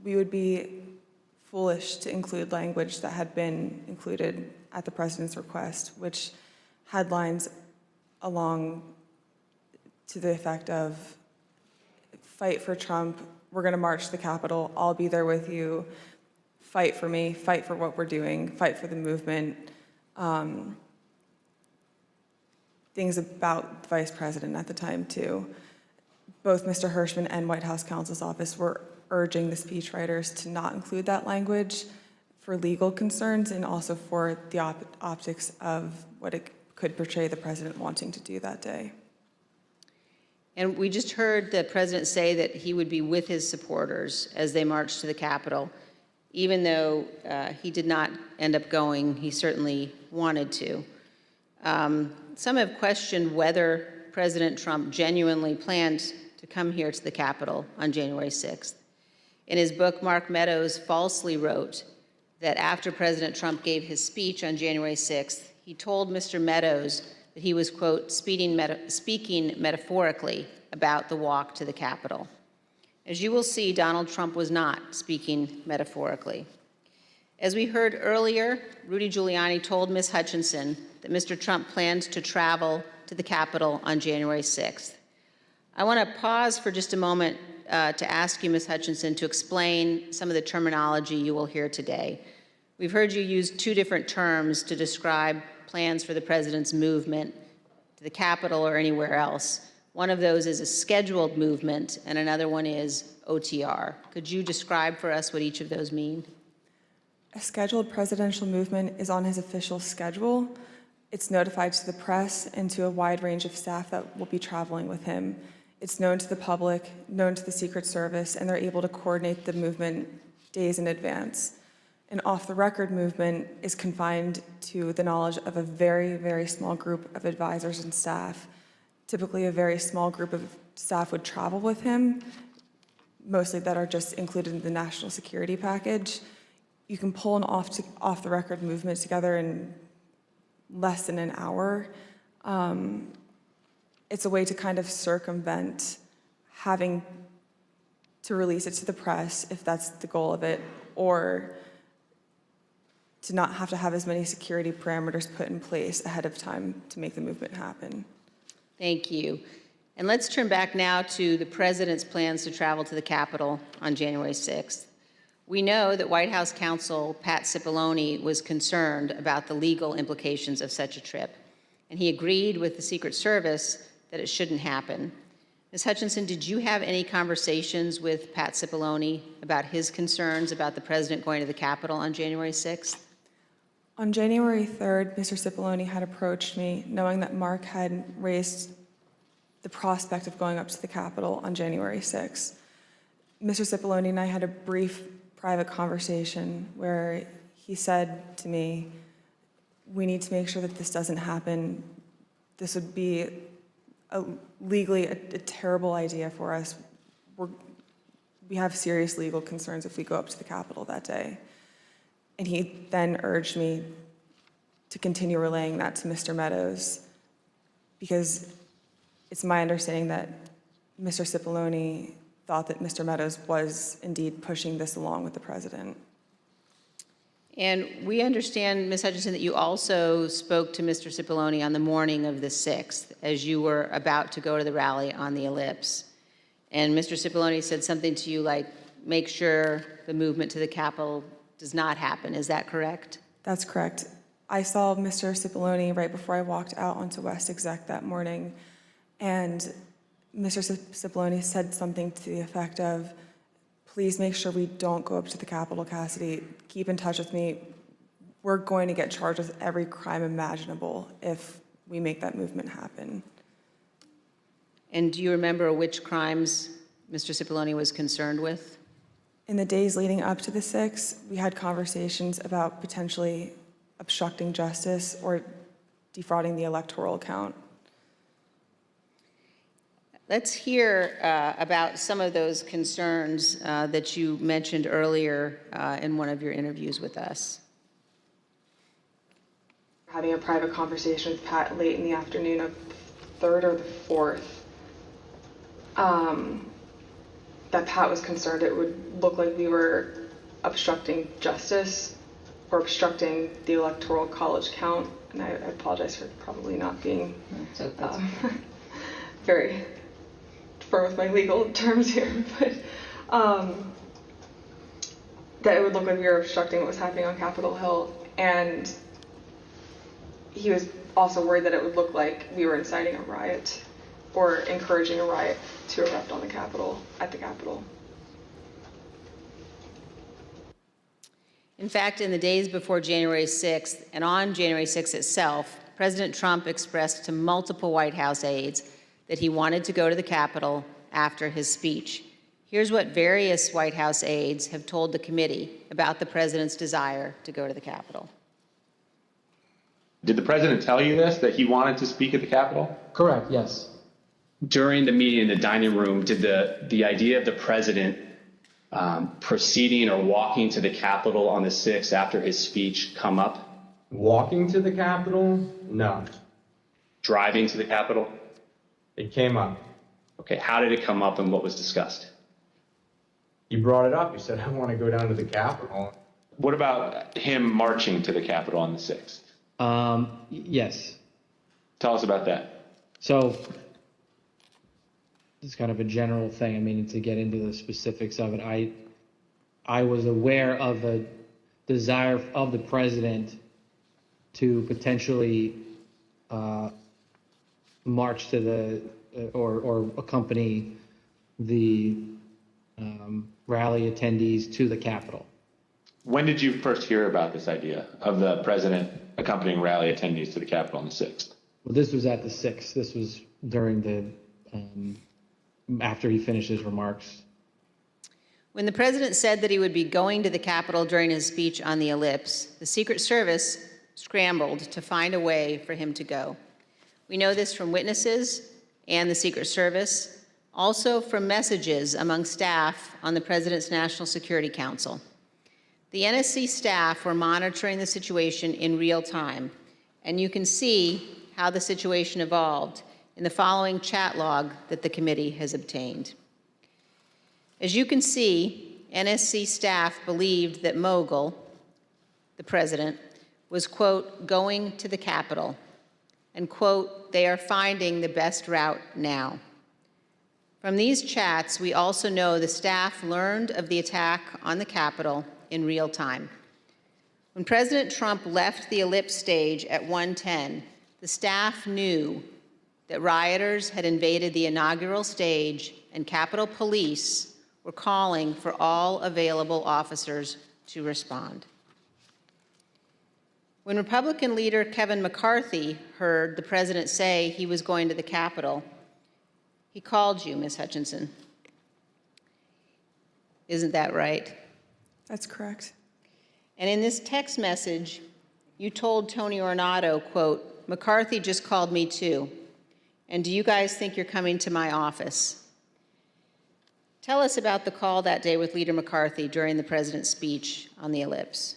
we would be foolish to include language that had been included at the president's request, which had lines along to the effect of, fight for Trump, we're going to march to the Capitol, I'll be there with you, fight for me, fight for what we're doing, fight for the movement. Things about the vice president at the time, too. Both Mr. Hirschman and White House counsel's office were urging the speechwriters to not include that language for legal concerns and also for the optics of what it could portray the president wanting to do that day. And we just heard the president say that he would be with his supporters as they marched to the Capitol. Even though he did not end up going, he certainly wanted to. Some have questioned whether President Trump genuinely planned to come here to the Capitol on January 6th. In his book, Mark Meadows falsely wrote that after President Trump gave his speech on January 6th, he told Mr. Meadows that he was, quote, speaking metaphorically about the walk to the Capitol. As you will see, Donald Trump was not speaking metaphorically. As we heard earlier, Rudy Giuliani told Ms. Hutchinson that Mr. Trump planned to travel to the Capitol on January 6th. I want to pause for just a moment to ask you, Ms. Hutchinson, to explain some of the terminology you will hear today. We've heard you use two different terms to describe plans for the president's movement to the Capitol or anywhere else. One of those is a scheduled movement, and another one is OTR. Could you describe for us what each of those mean? A scheduled presidential movement is on his official schedule. It's notified to the press and to a wide range of staff that will be traveling with him. It's known to the public, known to the Secret Service, and they're able to coordinate the movement days in advance. An off-the-record movement is confined to the knowledge of a very, very small group of advisors and staff. Typically, a very small group of staff would travel with him, mostly that are just included in the national security package. You can pull an off-the-record movement together in less than an hour. It's a way to kind of circumvent having to release it to the press, if that's the goal of it, or to not have to have as many security parameters put in place ahead of time to make the movement happen. Thank you. And let's turn back now to the president's plans to travel to the Capitol on January 6th. We know that White House counsel Pat Cipollone was concerned about the legal implications of such a trip, and he agreed with the Secret Service that it shouldn't happen. Ms. Hutchinson, did you have any conversations with Pat Cipollone about his concerns about the president going to the Capitol on January 6th? On January 3rd, Mr. Cipollone had approached me, knowing that Mark had raised the prospect of going up to the Capitol on January 6th. Mr. Cipollone and I had a brief private conversation where he said to me, we need to make sure that this doesn't happen. This would be legally a terrible idea for us. We have serious legal concerns if we go up to the Capitol that day. And he then urged me to continue relaying that to Mr. Meadows, because it's my understanding that Mr. Cipollone thought that Mr. Meadows was indeed pushing this along with the president. And we understand, Ms. Hutchinson, that you also spoke to Mr. Cipollone on the morning of the 6th as you were about to go to the rally on the Ellipse. And Mr. Cipollone said something to you like, make sure the movement to the Capitol does not happen. Is that correct? That's correct. I saw Mr. Cipollone right before I walked out onto West Exec that morning, and Mr. Cipollone said something to the effect of, please make sure we don't go up to the Capitol, Cassidy. Keep in touch with me. We're going to get charged with every crime imaginable if we make that movement happen. And do you remember which crimes Mr. Cipollone was concerned with? In the days leading up to the 6th, we had conversations about potentially obstructing justice or defrauding the electoral count. Let's hear about some of those concerns that you mentioned earlier in one of your interviews with us. having a private conversation with Pat late in the afternoon of 3rd or the 4th, that Pat was concerned it would look like we were obstructing justice or obstructing the electoral college count. And I apologize for probably not being very firm with my legal terms here, but that it would look like we were obstructing what was happening on Capitol Hill. And he was also worried that it would look like we were inciting a riot or encouraging a riot to erupt on the Capitol, at the Capitol. In fact, in the days before January 6th and on January 6th itself, President Trump expressed to multiple White House aides that he wanted to go to the Capitol after his speech. Here's what various White House aides have told the committee about the president's desire to go to the Capitol. Did the president tell you this, that he wanted to speak at the Capitol? Correct, yes. During the meeting in the dining room, did the idea of the president proceeding or walking to the Capitol on the 6th after his speech come up? Walking to the Capitol? No. Driving to the Capitol? It came up. Okay, how did it come up and what was discussed? He brought it up. He said, I want to go down to the Capitol. What about him marching to the Capitol on the 6th? Yes. Tell us about that. So it's kind of a general thing. I mean, to get into the specifics of it, I was aware of a desire of the president to potentially march to the or accompany the rally attendees to the Capitol. When did you first hear about this idea of the president accompanying rally attendees to the Capitol on the 6th? Well, this was at the 6th. This was during the after he finished his remarks. When the president said that he would be going to the Capitol during his speech on the ellipse, the Secret Service scrambled to find a way for him to go. We know this from witnesses and the Secret Service, also from messages among staff on the President's National Security Council. The NSC staff were monitoring the situation in real time, and you can see how the situation evolved in the following chat log that the committee has obtained. As you can see, NSC staff believed that Mogul, the president, was, quote, going to the Capitol, and, quote, they are finding the best route now. From these chats, we also know the staff learned of the attack on the Capitol in real time. When President Trump left the ellipse stage at 1:10, the staff knew that rioters had invaded the inaugural stage and Capitol Police were calling for all available officers to respond. When Republican leader Kevin McCarthy heard the president say he was going to the Capitol, he called you, Ms. Hutchinson. Isn't that right? That's correct. And in this text message, you told Tony Ornato, quote, McCarthy just called me too. And do you guys think you're coming to my office? Tell us about the call that day with Leader McCarthy during the president's speech on the ellipse.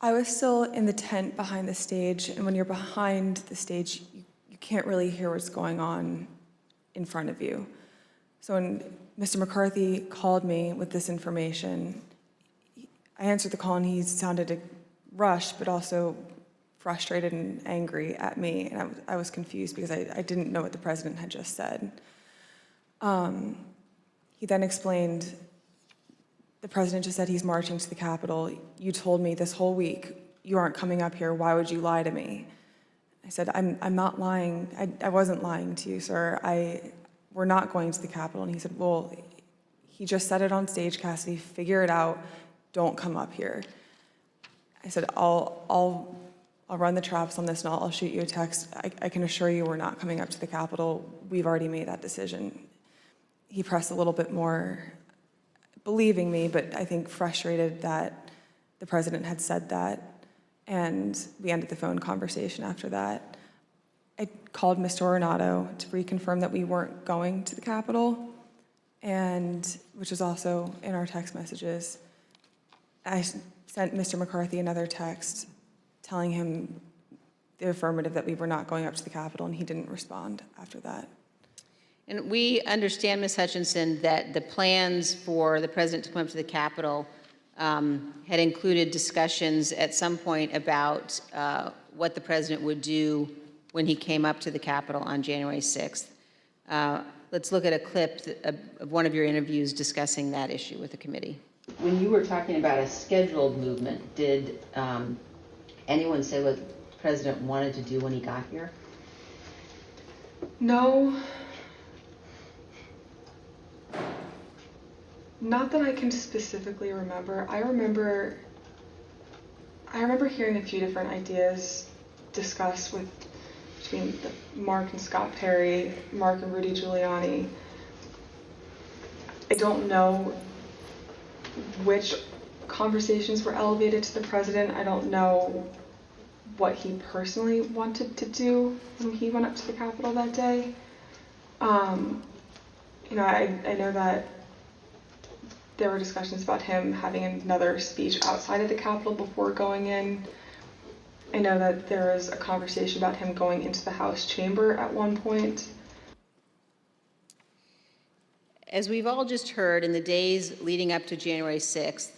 I was still in the tent behind the stage, and when you're behind the stage, you can't really hear what's going on in front of you. So when Mr. McCarthy called me with this information, I answered the call and he sounded rushed, but also frustrated and angry at me, and I was confused because I didn't know what the president had just said. He then explained, the president just said he's marching to the Capitol. You told me this whole week you aren't coming up here. Why would you lie to me? I said, I'm not lying. I wasn't lying to you, sir. We're not going to the Capitol. And he said, well, he just said it on stage, Cassidy. Figure it out. Don't come up here. I said, I'll run the traps on this and I'll shoot you a text. I can assure you we're not coming up to the Capitol. We've already made that decision. He pressed a little bit more, believing me, but I think frustrated that the president had said that. And we ended the phone conversation after that. I called Mr. Ornato to reconfirm that we weren't going to the Capitol, and which was also in our text messages. I sent Mr. McCarthy another text telling him the affirmative that we were not going up to the Capitol, and he didn't respond after that. And we understand, Ms. Hutchinson, that the plans for the president to come up to the Capitol had included discussions at some point about what the president would do when he came up to the Capitol on January 6th. Let's look at a clip of one of your interviews discussing that issue with the committee. When you were talking about a scheduled movement, did anyone say what the president wanted to do when he got here? No. Not that I can specifically remember. I remember hearing a few different ideas discussed between Mark and Scott Perry, Mark and Rudy Giuliani. I don't know which conversations were elevated to the president. I don't know what he personally wanted to do when he went up to the Capitol that day. I know that there were discussions about him having another speech outside of the Capitol before going in. I know that there was a conversation about him going into the House chamber at one point. As we've all just heard, in the days leading up to January 6th,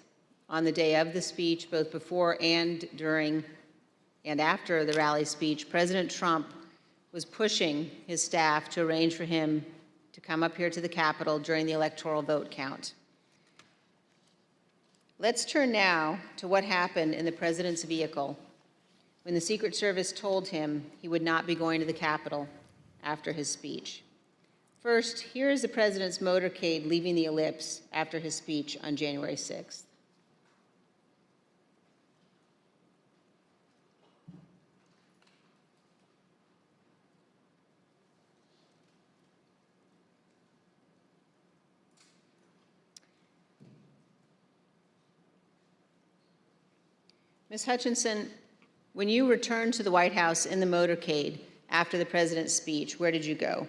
on the day of the speech, both before and during and after the rally speech, President Trump was pushing his staff to arrange for him to come up here to the Capitol during the electoral vote count. Let's turn now to what happened in the president's vehicle when the Secret Service told him he would not be going to the Capitol after his speech. First, here is the president's motorcade leaving the ellipse after his speech on January 6th. Ms. Hutchinson, when you returned to the White House in the motorcade after the president's speech, where did you go?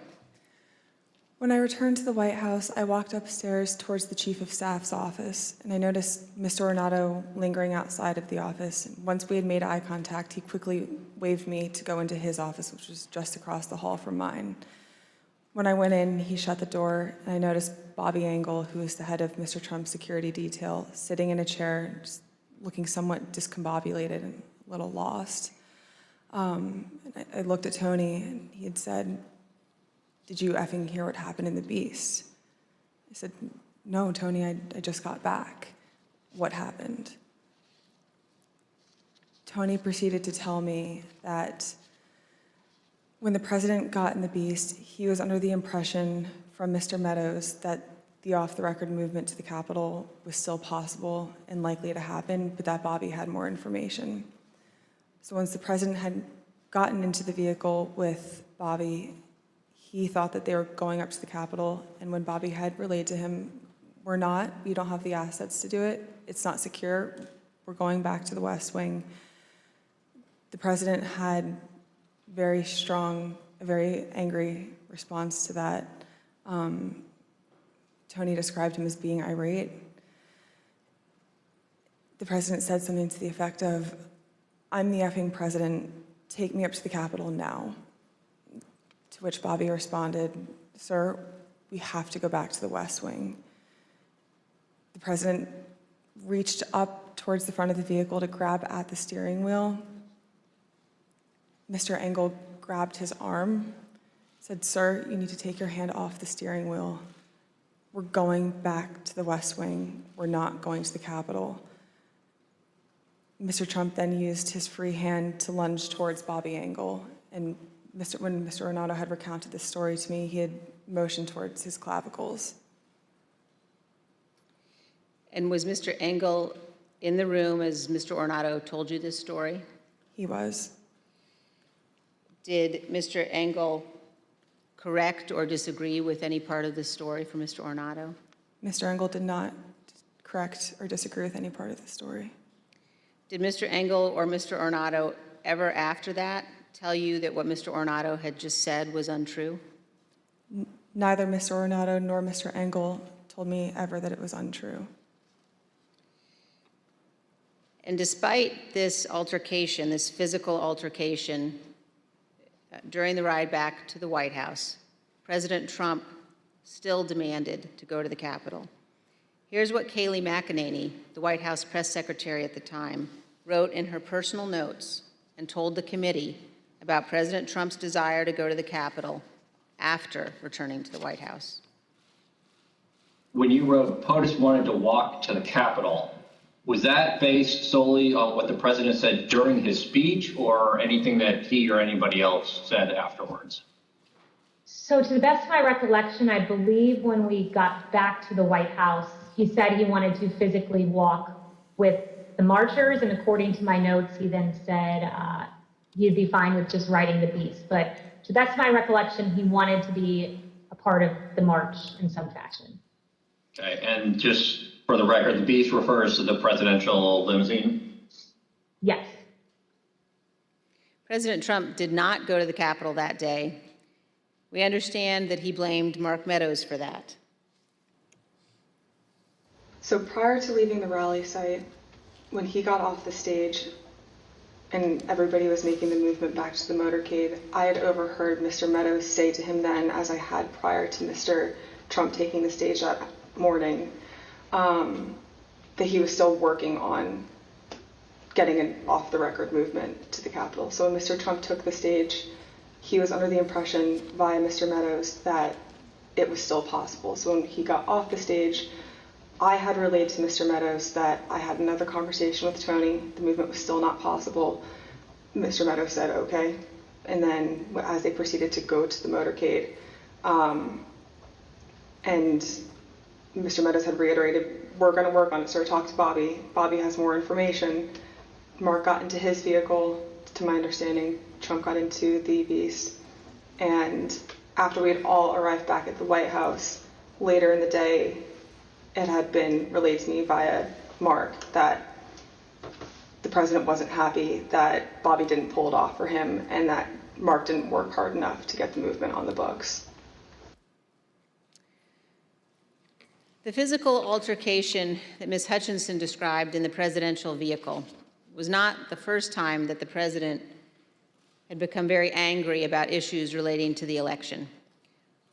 When I returned to the White House, I walked upstairs towards the Chief of Staff's office, and I noticed Mr. Ornato lingering outside of the office. Once we had made eye contact, he quickly waved me to go into his office, which was just across the hall from mine. When I went in, he shut the door, and I noticed Bobby Engel, who is the head of Mr. Trump's security detail, sitting in a chair, just looking somewhat discombobulated and a little lost. I looked at Tony, and he had said, "Did you effing hear what happened in the Beast?" I said, "No, Tony, I just got back. What happened?" Tony proceeded to tell me that when the president got in the Beast, he was under the impression from Mr. Meadows that the off-the-record movement to the Capitol was still possible and likely to happen, but that Bobby had more information. So once the president had gotten into the vehicle with Bobby, he thought that they were going up to the Capitol, and when Bobby had relayed to him, "We're not, we don't have the assets to do it, it's not secure, we're going back to the West Wing," the president had very strong, a very angry response to that. Tony described him as being irate. The president said something to the effect of, "I'm the effing president, take me up to the Capitol now." To which Bobby responded, "Sir, we have to go back to the West Wing." The president reached up towards the front of the vehicle to grab at the steering wheel. Mr. Engel grabbed his arm, said, "Sir, you need to take your hand off the steering wheel. We're going back to the West Wing. We're not going to the Capitol." Mr. Trump then used his free hand to lunge towards Bobby Engel, and when Mr. Ornato had recounted this story to me, he had motioned towards his clavicles. And was Mr. Engel in the room as Mr. Ornato told you this story? He was. Did Mr. Engel correct or disagree with any part of the story from Mr. Ornato? Mr. Engel did not correct or disagree with any part of the story. Did Mr. Engel or Mr. Ornato ever after that tell you that what Mr. Ornato had just said was untrue? Neither Mr. Ornato nor Mr. Engel told me ever that it was untrue. And despite this altercation, this physical altercation, during the ride back to the White House, President Trump still demanded to go to the Capitol. Here's what Kayleigh McEnany, the White House press secretary at the time, wrote in her personal notes and told the committee about President Trump's desire to go to the Capitol after returning to the White House. When you wrote POTUS wanted to walk to the Capitol, was that based solely on what the president said during his speech or anything that he or anybody else said afterwards? So to the best of my recollection, I believe when we got back to the White House, he said he wanted to physically walk with the marchers, and according to my notes, he then said he'd be fine with just riding the beast. But to the best of my recollection, he wanted to be a part of the march in some fashion. Okay, and just for the record, the beast refers to the presidential limousine? Yes. President Trump did not go to the Capitol that day. We understand that he blamed Mark Meadows for that. So prior to leaving the rally site, when he got off the stage and everybody was making the movement back to the motorcade, I had overheard Mr. Meadows say to him then, as I had prior to Mr. Trump taking the stage that morning, that he was still working on getting an off-the-record movement to the Capitol. So when Mr. Trump took the stage, he was under the impression via Mr. Meadows that it was still possible. So when he got off the stage, I had relayed to Mr. Meadows that I had another conversation with Tony. The movement was still not possible. Mr. Meadows said, okay. And then as they proceeded to go to the motorcade, and Mr. Meadows had reiterated, we're going to work on it, sir. Talk to Bobby. Bobby has more information. Mark got into his vehicle. To my understanding, Trump got into the Beast. And after we had all arrived back at the White House, later in the day, it had been relayed to me via Mark that the president wasn't happy that Bobby didn't pull it off for him and that Mark didn't work hard enough to get the movement on the books. The physical altercation that Ms. Hutchinson described in the presidential vehicle was not the first time that the president had become very angry about issues relating to the election.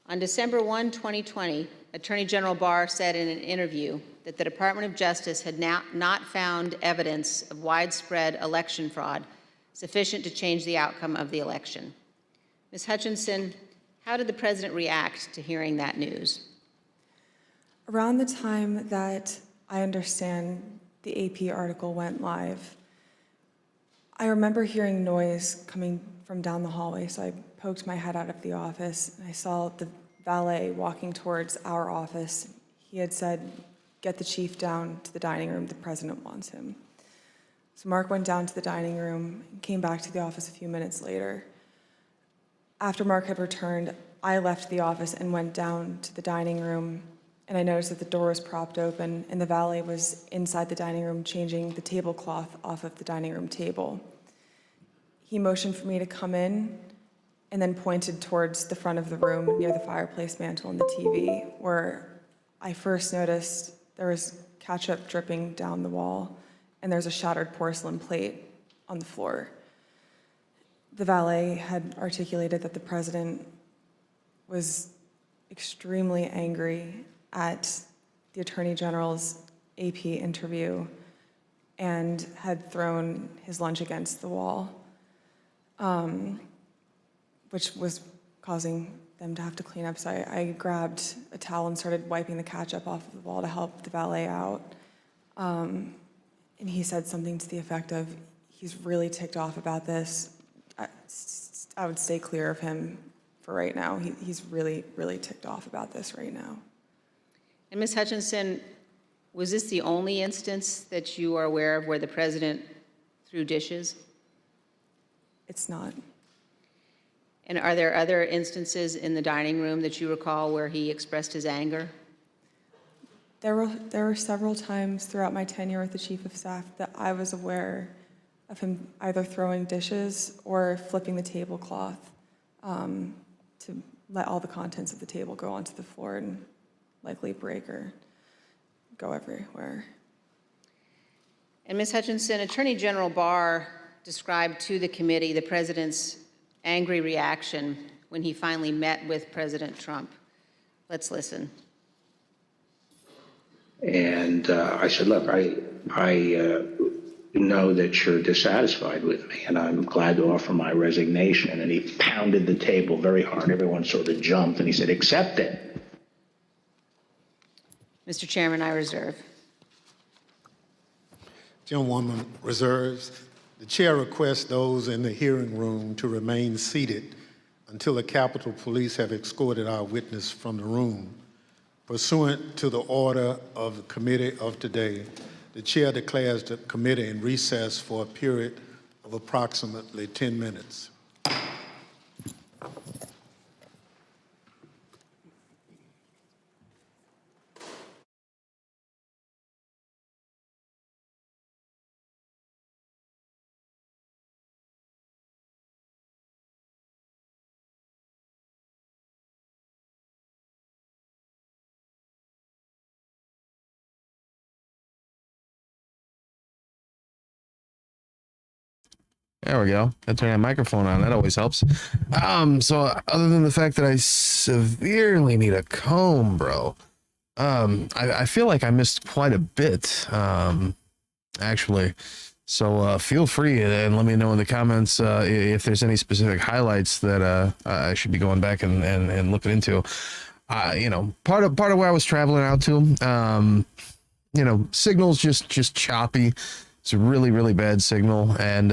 On December 1, 2020, Attorney General Barr said in an interview that the Department of Justice had not found evidence of widespread election fraud sufficient to change the outcome of the election. Ms. Hutchinson, how did the president react to hearing that news? Around the time that I understand the AP article went live, I remember hearing noise coming from down the hallway, so I poked my head out of the office, and I saw the valet walking towards our office. He had said, get the chief down to the dining room, the president wants him. So Mark went down to the dining room and came back to the office a few minutes later. After Mark had returned, I left the office and went down to the dining room, and I noticed that the door was propped open and the valet was inside the dining room changing the tablecloth off of the dining room table. He motioned for me to come in and then pointed towards the front of the room near the fireplace mantle and the TV, where I first noticed there was ketchup dripping down the wall and there's a shattered porcelain plate on the floor. The valet had articulated that the president was extremely angry at the Attorney General's AP interview and had thrown his lunch against the wall, which was causing them to have to clean up. So I grabbed a towel and started wiping the ketchup off of the wall to help the valet out. And he said something to the effect of, he's really ticked off about this. I would stay clear of him for right now. He's really, really ticked off about this right now. And Ms. Hutchinson, was this the only instance that you are aware of where the president threw dishes? It's not. And are there other instances in the dining room that you recall where he expressed his anger? There were several times throughout my tenure with the Chief of Staff that I was aware of him either throwing dishes or flipping the tablecloth to let all the contents of the table go onto the floor and likely break or go everywhere. And Ms. Hutchinson, Attorney General Barr described to the committee the president's angry reaction when he finally met with President Trump. Let's listen. And I said, look, I know that you're dissatisfied with me, and I'm glad to offer my resignation. And he pounded the table very hard. Everyone sort of jumped, and he said, accept it. Mr. Chairman, I reserve. Gentlewoman reserves. The chair requests those in the hearing room to remain seated until the Capitol Police have escorted our witness from the room. Pursuant to the order of the committee of today, the chair declares the committee in recess for a period of approximately 10 minutes. There we go. I turn that microphone on. That always helps. So other than the fact that I severely need a comb, bro, I feel like I missed quite a bit, actually. So feel free and let me know in the comments if there's any specific highlights that I should be going back and looking into. You know, part of where I was traveling out to, you know, signal's just choppy. It's a really, really bad signal. And,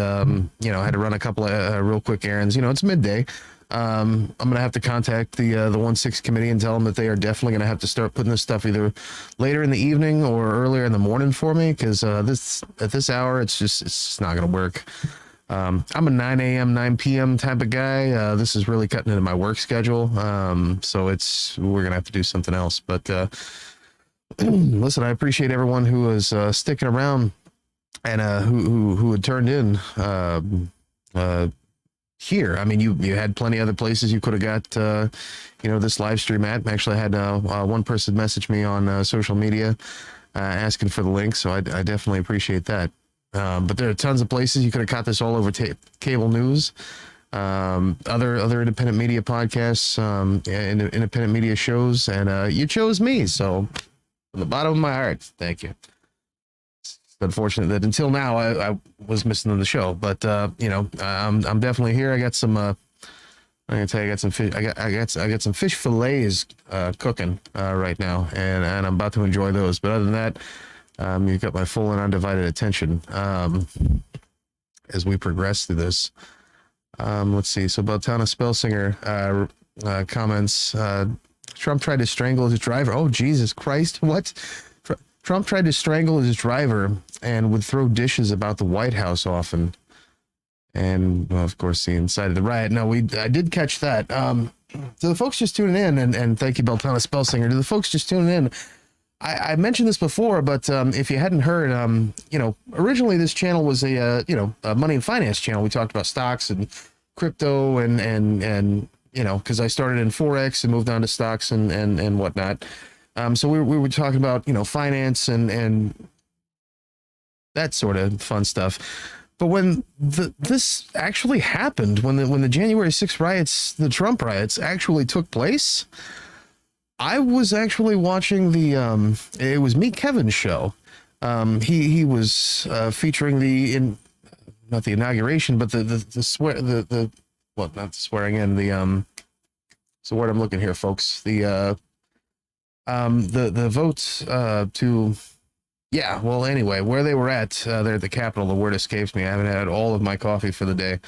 you know, I had to run a couple of real quick errands. You know, it's midday. I'm going to have to contact the 1-6 committee and tell them that they are definitely going to have to start putting this stuff either later in the evening or earlier in the morning for me. Cause, at this hour, it's just not going to work. I'm a 9 a.m., 9 p.m. type of guy. This is really cutting into my work schedule. So we're going to have to do something else, but, listen, I appreciate everyone who was, sticking around and who had turned in here. I mean, you had plenty of other places you could have got you know, this live stream at. Actually, I had one person message me on social media asking for the link, so I definitely appreciate that. But there are tons of places you could have caught this all over cable news, other independent media podcasts, independent media shows, and you chose me. So from the bottom of my heart, thank you. Unfortunate that until now I was missing the show, but you know, I'm definitely here. I got some I'm gonna tell you, I got some fish. I got some fish fillets cooking right now, and I'm about to enjoy those. But other than that, you've got my full and undivided attention as we progress through this. Let's see. So Beltana Spellsinger comments. Trump tried to strangle his driver. Oh, Jesus Christ! What? Trump tried to strangle his driver and would throw dishes about the White House often. And, well, of course, the inside of the riot. No, I did catch that. To the folks just tuning in, and thank you, Beltana Spellsinger. To the folks just tuning in, I mentioned this before, but if you hadn't heard, you know, originally this channel was a money and finance channel. We talked about stocks and crypto and you know, because I started in Forex and moved on to stocks and whatnot. So we were talking about, you know, finance and that sort of fun stuff. But when this actually happened, when the January 6th riots, the Trump riots actually took place, I was actually watching it was Meet Kevin's show. He was featuring not the inauguration, but the not the swearing in, so what I'm looking here, folks, the votes to, yeah, well, anyway, where they were at there at the Capitol, the word escapes me. I haven't had all of my coffee for the day.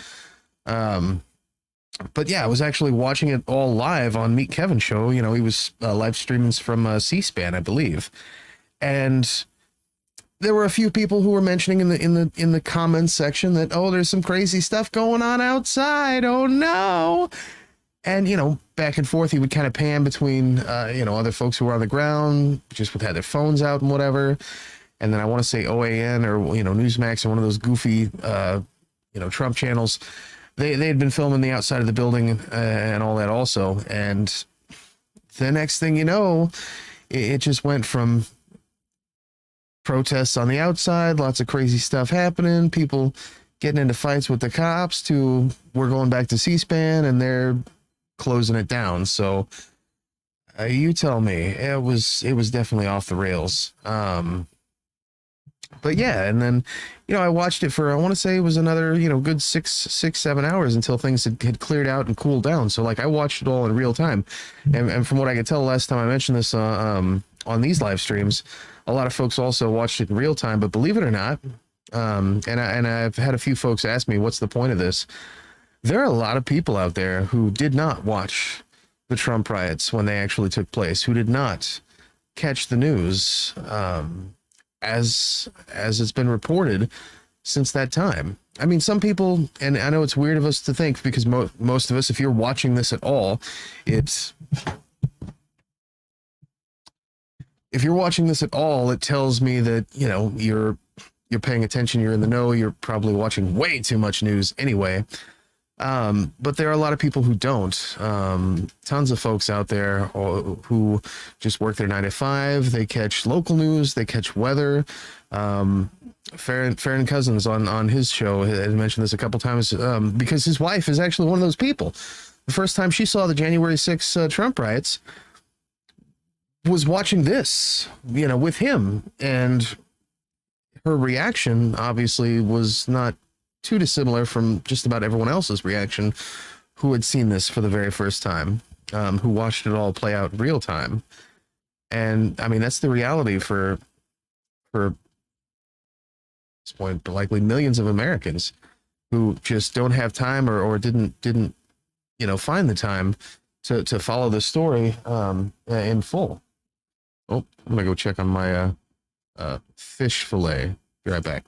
But yeah, I was actually watching it all live on Meet Kevin's show. You know, he was live streaming from C-SPAN, I believe. And there were a few people who were mentioning in the comments section that, oh, there's some crazy stuff going on outside. Oh no. And, you know, back and forth, he would kind of pan between, you know, other folks who were on the ground, just would have their phones out and whatever. And then I want to say OAN or, you know, Newsmax or one of those goofy, you know, Trump channels. They had been filming the outside of the building and all that also. And the next thing you know, it just went from protests on the outside, lots of crazy stuff happening, people getting into fights with the cops, to we're going back to C-SPAN and they're closing it down. So you tell me. It was definitely off the rails. But yeah, and then, I watched it for, I want to say it was another, good 7 hours until things had cleared out and cooled down. So like I watched it all in real time. And from what I could tell last time I mentioned this on these live streams, a lot of folks also watched it in real time. But believe it or not, and I've had a few folks ask me, what's the point of this? There are a lot of people out there who did not watch the Trump riots when they actually took place, who did not catch the news as it's been reported since that time. I mean, some people, and I know it's weird of us to think, because most of us, if you're watching this at all, if you're watching this at all, it tells me that, you're paying attention, you're in the know, you're probably watching way too much news anyway. But there are a lot of people who don't. Tons of folks out there who just work their 9 to 5. They catch local news, they catch weather. Farron Cousins on his show had mentioned this a couple times, because his wife is actually one of those people. The first time she saw the January 6th Trump riots was watching this, with him, and her reaction obviously was not too dissimilar from just about everyone else's reaction who had seen this for the very first time, who watched it all play out in real time. And I mean, that's the reality for this point, likely millions of Americans who just don't have time or didn't find the time to follow the story in full. Oh, I'm gonna go check on my fish fillet. Be right back.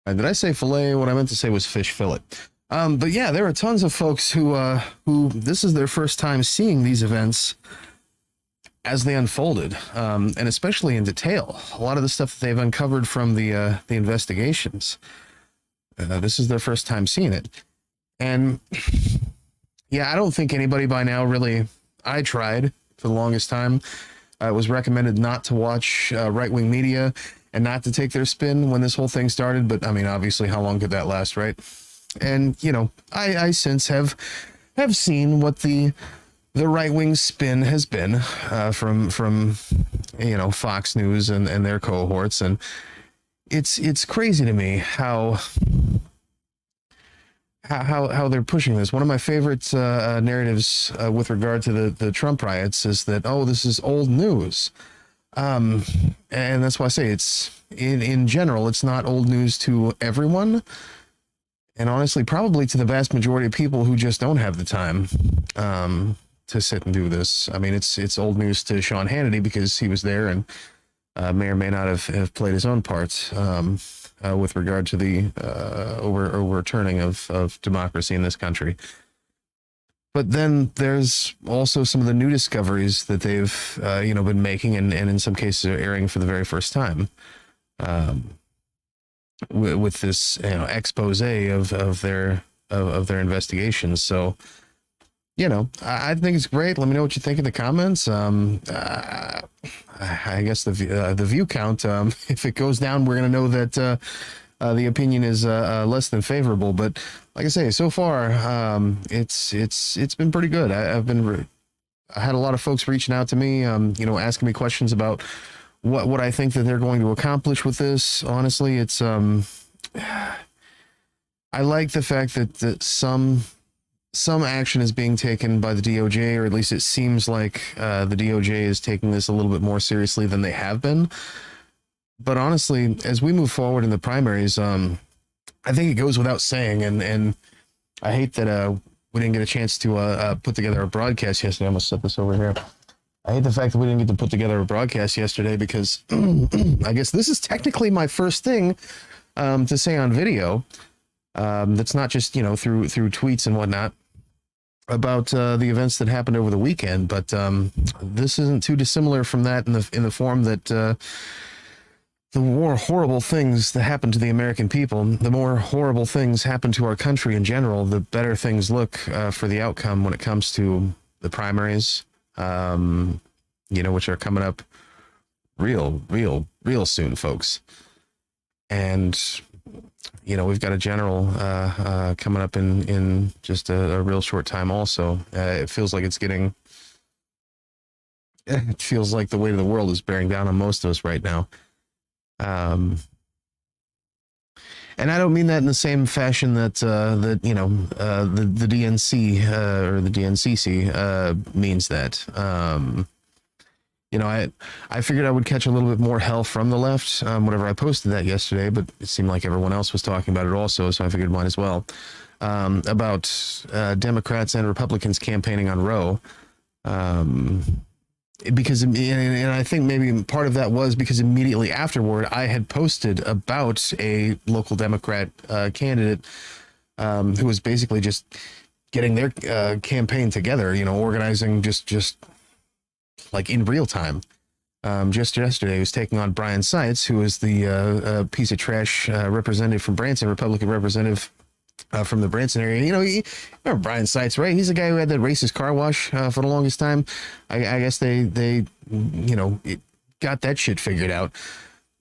Did I say fillet? What I meant to say was fish fillet. But yeah, there are tons of folks who this is their first time seeing these events as they unfolded, and especially in detail. A lot of the stuff that they've uncovered from the investigations, this is their first time seeing it. And yeah, I don't think anybody by now really. I tried for the longest time. It was recommended not to watch right-wing media and not to take their spin when this whole thing started. But I mean, obviously, how long could that last, right? And I since have seen what the right-wing spin has been from Fox News and their cohorts, and it's crazy to me how they're pushing this. One of my favorite narratives with regard to the Trump riots is that, oh, this is old news. And that's why I say it's in general, it's not old news to everyone. And honestly, probably to the vast majority of people who just don't have the time to sit and do this. I mean, it's old news to Sean Hannity because he was there and may or may not have played his own parts with regard to the overturning of democracy in this country. But then there's also some of the new discoveries that they've been making, and in some cases are airing for the very first time, with this expose of their investigations. So I think it's great. Let me know what you think in the comments. I guess the view count, if it goes down, we're going to know that the opinion is less than favorable. But like I say, so far, it's been pretty good. I had a lot of folks reaching out to me, asking me questions about what I think that they're going to accomplish with this. Honestly, it's I like the fact that some action is being taken by the DOJ, or at least it seems like the DOJ is taking this a little bit more seriously than they have been. But honestly, as we move forward in the primaries, I think it goes without saying, and I hate that we didn't get a chance to put together a broadcast yesterday. I'm gonna set this over here. I hate the fact that we didn't get to put together a broadcast yesterday because I guess this is technically my first thing to say on video. That's not just through tweets and whatnot about the events that happened over the weekend, but this isn't too dissimilar from that in the form that the more horrible things that happen to the American people, the more horrible things happen to our country in general, the better things look for the outcome when it comes to the primaries, which are coming up real soon, folks. And we've got a general coming up in just a real short time also. It feels like it feels like the weight of the world is bearing down on most of us right now. And I don't mean that in the same fashion that the DNC or the DNCC means that. I figured I would catch a little bit more hell from the left whenever I posted that yesterday, but it seemed like everyone else was talking about it also, so I figured might as well. About Democrats and Republicans campaigning on Roe. Because, and I think maybe part of that was because immediately afterward, I had posted about a local Democrat candidate who was basically just getting their campaign together, organizing just like in real time. Just yesterday, he was taking on Brian Seitz, who is the piece of trash representative from Branson, Republican representative from the Branson area. You remember Brian Seitz, right? He's the guy who had that racist car wash for the longest time. I guess they got that shit figured out.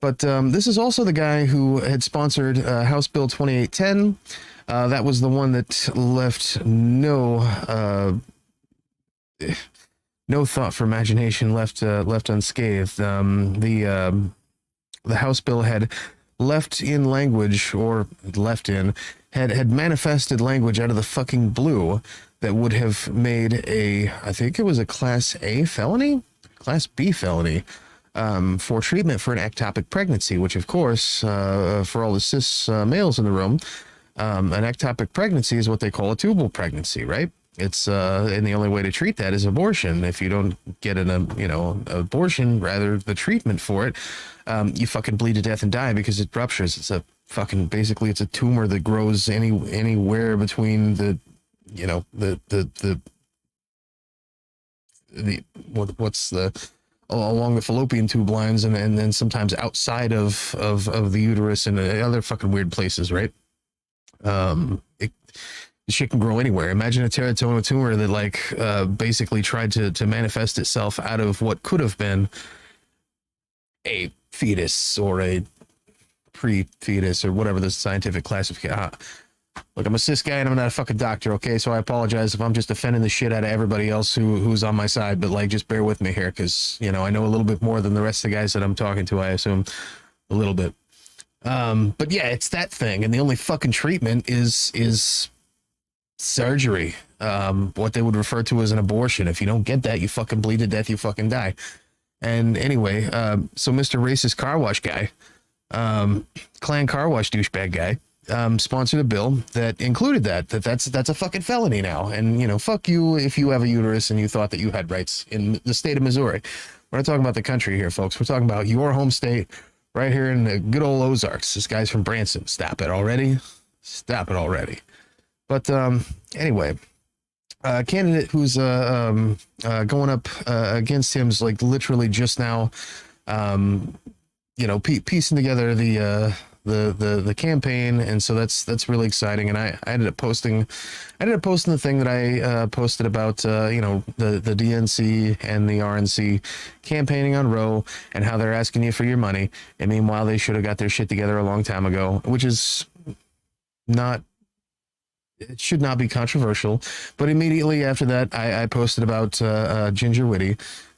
But this is also the guy who had sponsored House Bill 2810. That was the one that left no thought for imagination left unscathed. The House bill had had manifested language out of the fucking blue that would have made I think it was a Class B felony, for treatment for an ectopic pregnancy, which of course, for all the cis males in the room, an ectopic pregnancy is what they call a tubal pregnancy, right? It's and the only way to treat that is abortion. If you don't get an abortion, rather the treatment for it, you fucking bleed to death and die because it ruptures. It's basically it's a tumor that grows anywhere between along the fallopian tube lines and then sometimes outside of the uterus and other fucking weird places, right? Shit can grow anywhere. Imagine a teratoma tumor that basically tried to manifest itself out of what could have been a fetus or a pre-fetus or whatever the scientific classification. Look, I'm a cis guy and I'm not a fucking doctor, okay? So I apologize if I'm just offending the shit out of everybody else who's on my side, but just bear with me here because, I know a little bit more than the rest of the guys that I'm talking to, I assume. A little bit. But yeah, it's that thing. And the only fucking treatment is surgery, what they would refer to as an abortion. If you don't get that, you fucking bleed to death, you fucking die. And anyway, so Mr. Racist Car Wash guy, Klan Car Wash douchebag guy, sponsored a bill that included that's a fucking felony now. And, fuck you if you have a uterus and you thought that you had rights in the state of Missouri. We're not talking about the country here, folks. We're talking about your home state right here in the good old Ozarks. This guy's from Branson. Stop it already. But anyway, candidate who's going up against him is literally just now, piecing together the the campaign, and so that's really exciting. And I ended up posting the thing that I posted about the DNC and the RNC campaigning on Roe and how they're asking you for your money, and meanwhile they should have got their shit together a long time ago, which is not. It should not be controversial. But immediately after that, I posted about Ginger Whitty,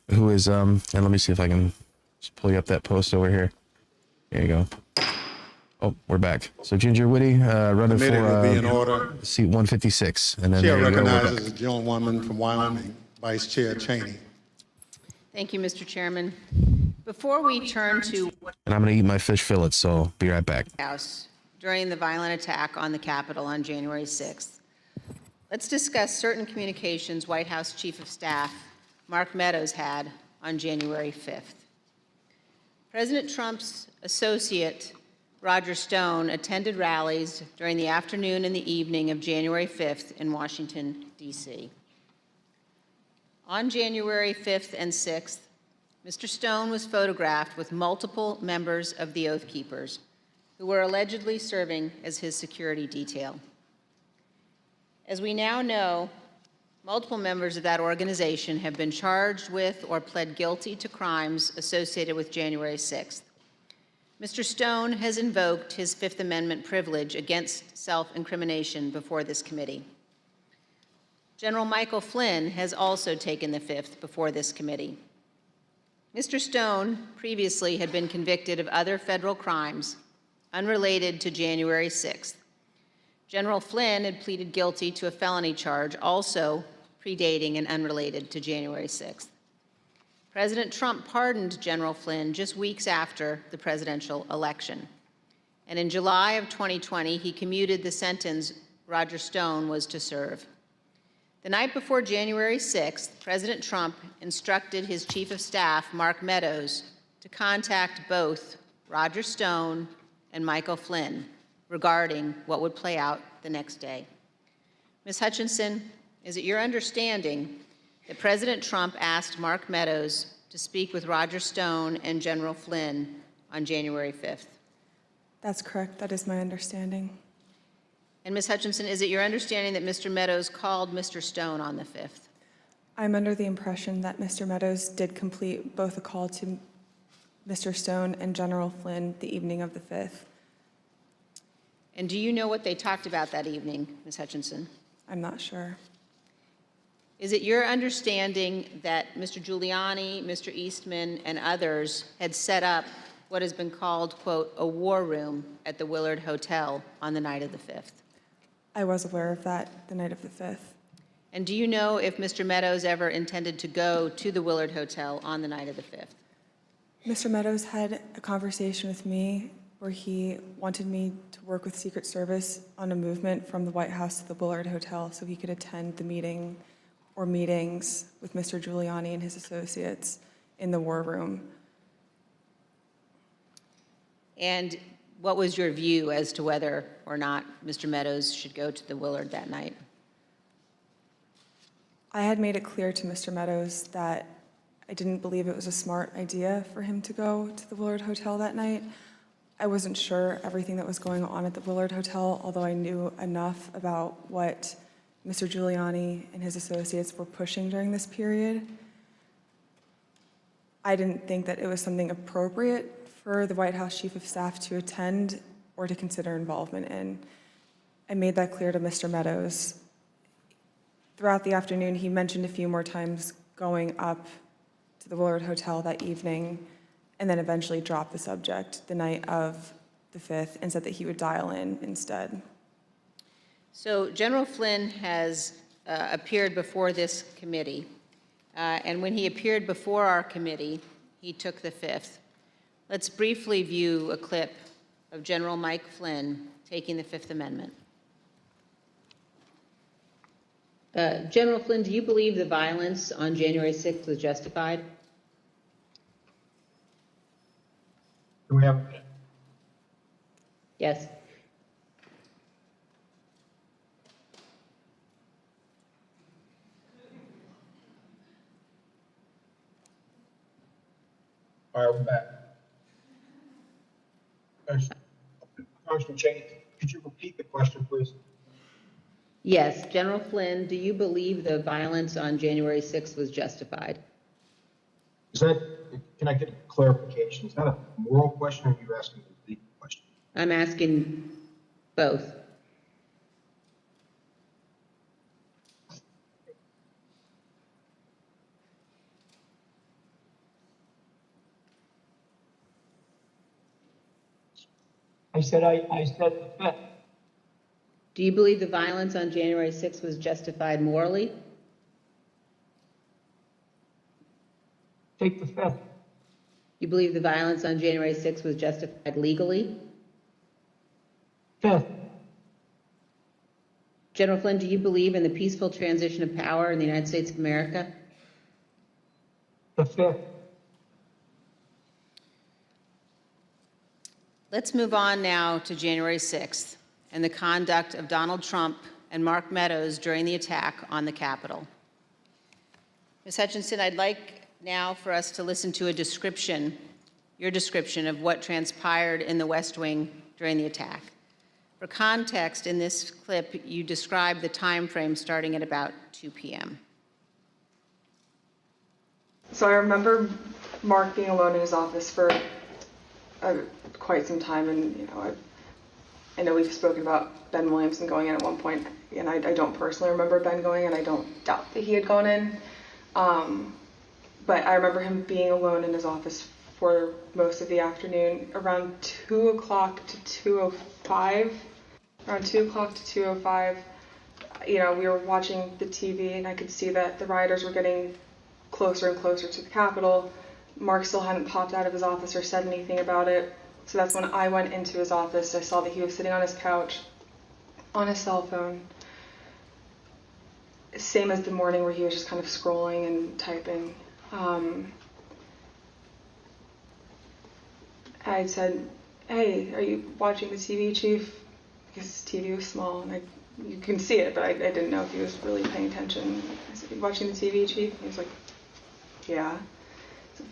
who is and let me see if I can just pull you up that post over here. There you go. Oh, we're back. So Ginger Whitty running Committee will be in for order. seat 156, and then Chair there you go, we're back. recognizes the gentlewoman from Wyoming, Vice Chair Cheney. Thank you, Mr. Chairman. Before we turn to And I'm gonna eat my fish fillets, so be right back. House during the violent attack on the Capitol on January 6th, let's discuss certain communications White House Chief of Staff Mark Meadows had on January 5th. President Trump's associate, Roger Stone, attended rallies during the afternoon and the evening of January 5th in Washington, D.C. On January 5th and 6th, Mr. Stone was photographed with multiple members of the Oath Keepers who were allegedly serving as his security detail. As we now know, multiple members of that organization have been charged with or pled guilty to crimes associated with January 6th. Mr. Stone has invoked his Fifth Amendment privilege against self-incrimination before this committee. General Michael Flynn has also taken the fifth before this committee. Mr. Stone previously had been convicted of other federal crimes unrelated to January 6th. General Flynn had pleaded guilty to a felony charge also predating and unrelated to January 6th. President Trump pardoned General Flynn just weeks after the presidential election. And in July of 2020, he commuted the sentence Roger Stone was to serve. The night before January 6th, President Trump instructed his Chief of Staff, Mark Meadows, to contact both Roger Stone and Michael Flynn regarding what would play out the next day. Ms. Hutchinson, is it your understanding that President Trump asked Mark Meadows to speak with Roger Stone and General Flynn on January 5th? That's correct. That is my understanding. And Ms. Hutchinson, is it your understanding that Mr. Meadows called Mr. Stone on the 5th? I'm under the impression that Mr. Meadows did complete both a call to Mr. Stone and General Flynn the evening of the 5th. And do you know what they talked about that evening, Ms. Hutchinson? I'm not sure. Is it your understanding that Mr. Giuliani, Mr. Eastman, and others had set up what has been called, quote, a war room at the Willard Hotel on the night of the 5th? I was aware of that the night of the 5th. And do you know if Mr. Meadows ever intended to go to the Willard Hotel on the night of the 5th? Mr. Meadows had a conversation with me where he wanted me to work with Secret Service on a movement from the White House to the Willard Hotel so he could attend the meeting or meetings with Mr. Giuliani and his associates in the war room. And what was your view as to whether or not Mr. Meadows should go to the Willard that night? I had made it clear to Mr. Meadows that I didn't believe it was a smart idea for him to go to the Willard Hotel that night. I wasn't sure everything that was going on at the Willard Hotel, although I knew enough about what Mr. Giuliani and his associates were pushing during this period. I didn't think that it was something appropriate for the White House Chief of Staff to attend or to consider involvement in. I made that clear to Mr. Meadows. Throughout the afternoon, he mentioned a few more times going up to the Willard Hotel that evening, and then eventually dropped the subject the night of the 5th and said that he would dial in instead. So General Flynn has appeared before this committee, and when he appeared before our committee, he took the 5th. Let's briefly view a clip of General Mike Flynn taking the Fifth Amendment. General Flynn, do you believe the violence on January 6th was justified? Do we have? Yes. All right, we're back. question changed. Could you repeat the question, please? Yes, General Flynn, do you believe the violence on January 6th was justified? Can I get a clarification? Is that a moral question or are you asking a legal question? I'm asking both. I said the Fifth. Do you believe the violence on January 6th was justified morally? Take the Fifth. You believe the violence on January 6th was justified legally? Fifth. General Flynn, do you believe in the peaceful transition of power in the United States of America? The Fifth. Let's move on now to January 6th and the conduct of Donald Trump and Mark Meadows during the attack on the Capitol. Ms. Hutchinson, I'd like now for us to listen to a description, your description of what transpired in the West Wing during the attack. For context, in this clip, you describe the time frame starting at about 2 p.m. So I remember Mark being alone in his office for quite some time, and I know we've spoken about Ben Williamson going in at one point, and I don't personally remember Ben going in. I don't doubt that he had gone in, but I remember him being alone in his office for most of the afternoon, around 2 o'clock to 2:05. Around 2 o'clock to 2:05, we were watching the TV, and I could see that the rioters were getting closer and closer to the Capitol. Mark still hadn't popped out of his office or said anything about it. So that's when I went into his office. I saw that he was sitting on his couch, on his cell phone. Same as the morning where he was just kind of scrolling and typing. I said, "Hey, are you watching the TV, Chief?" Because his TV was small, and you can see it, but I didn't know if he was really paying attention. I said, "Are you watching the TV, Chief?" He was like, "Yeah."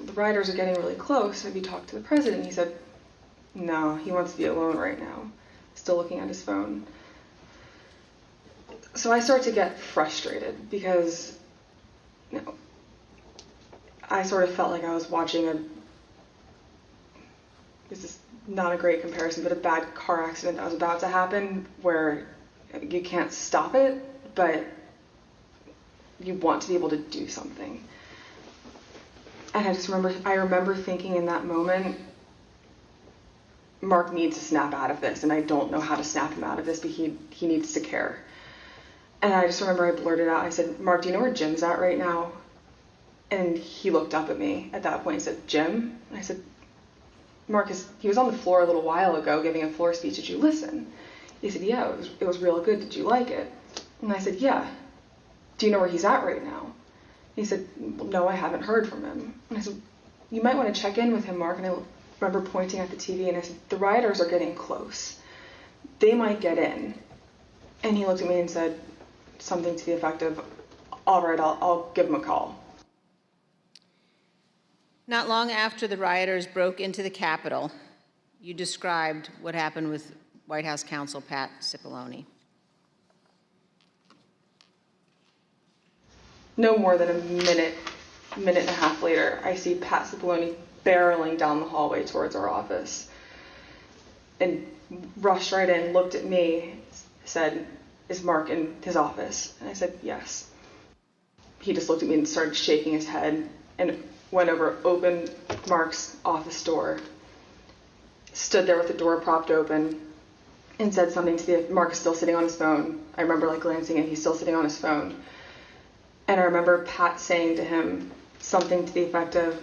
The rioters are getting really close. Have you talked to the president? He said, no, he wants to be alone right now. Still looking at his phone. So I start to get frustrated because, I sort of felt like I was watching this is not a great comparison, but a bad car accident that was about to happen where you can't stop it, but you want to be able to do something. And I remember thinking in that moment, Mark needs to snap out of this, and I don't know how to snap him out of this, but he needs to care. And I just remember I blurted out, I said, "Mark, do you know where Jim's at right now?" And he looked up at me at that point and said, "Jim?" And I said, "Mark, he was on the floor a little while ago giving a floor speech. Did you listen?" He said, "Yeah, it was real good. Did you like it?" And I said, "Yeah. Do you know where he's at right now?" He said, "Well, no, I haven't heard from him." And I said, "You might want to check in with him, Mark." And I remember pointing at the TV and I said, "The rioters are getting close. They might get in." And he looked at me and said something to the effect of, "All right, I'll give him a call." Not long after the rioters broke into the Capitol, you described what happened with White House counsel Pat Cipollone. No more than a minute and a half later, I see Pat Cipollone barreling down the hallway towards our office and rushed right in, looked at me, said, "Is Mark in his office?" And I said, "Yes." He just looked at me and started shaking his head and went over, opened Mark's office door, stood there with the door propped open, and said something to Mark is still sitting on his phone. I remember glancing and he's still sitting on his phone. And I remember Pat saying to him something to the effect of,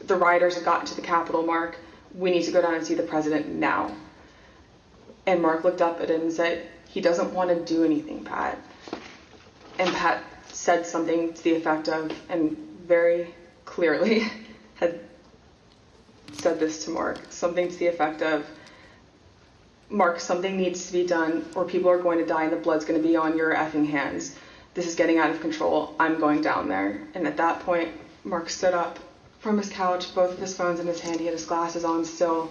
"The rioters have gotten to the Capitol, Mark. We need to go down and see the president now." And Mark looked up at him and said, "He doesn't want to do anything, Pat." And Pat said something to the effect of, and very clearly had said this to Mark, something to the effect of, "Mark, something needs to be done or people are going to die and the blood's going to be on your effing hands. This is getting out of control. I'm going down there." And at that point, Mark stood up from his couch, both of his phones in his hand. He had his glasses on still.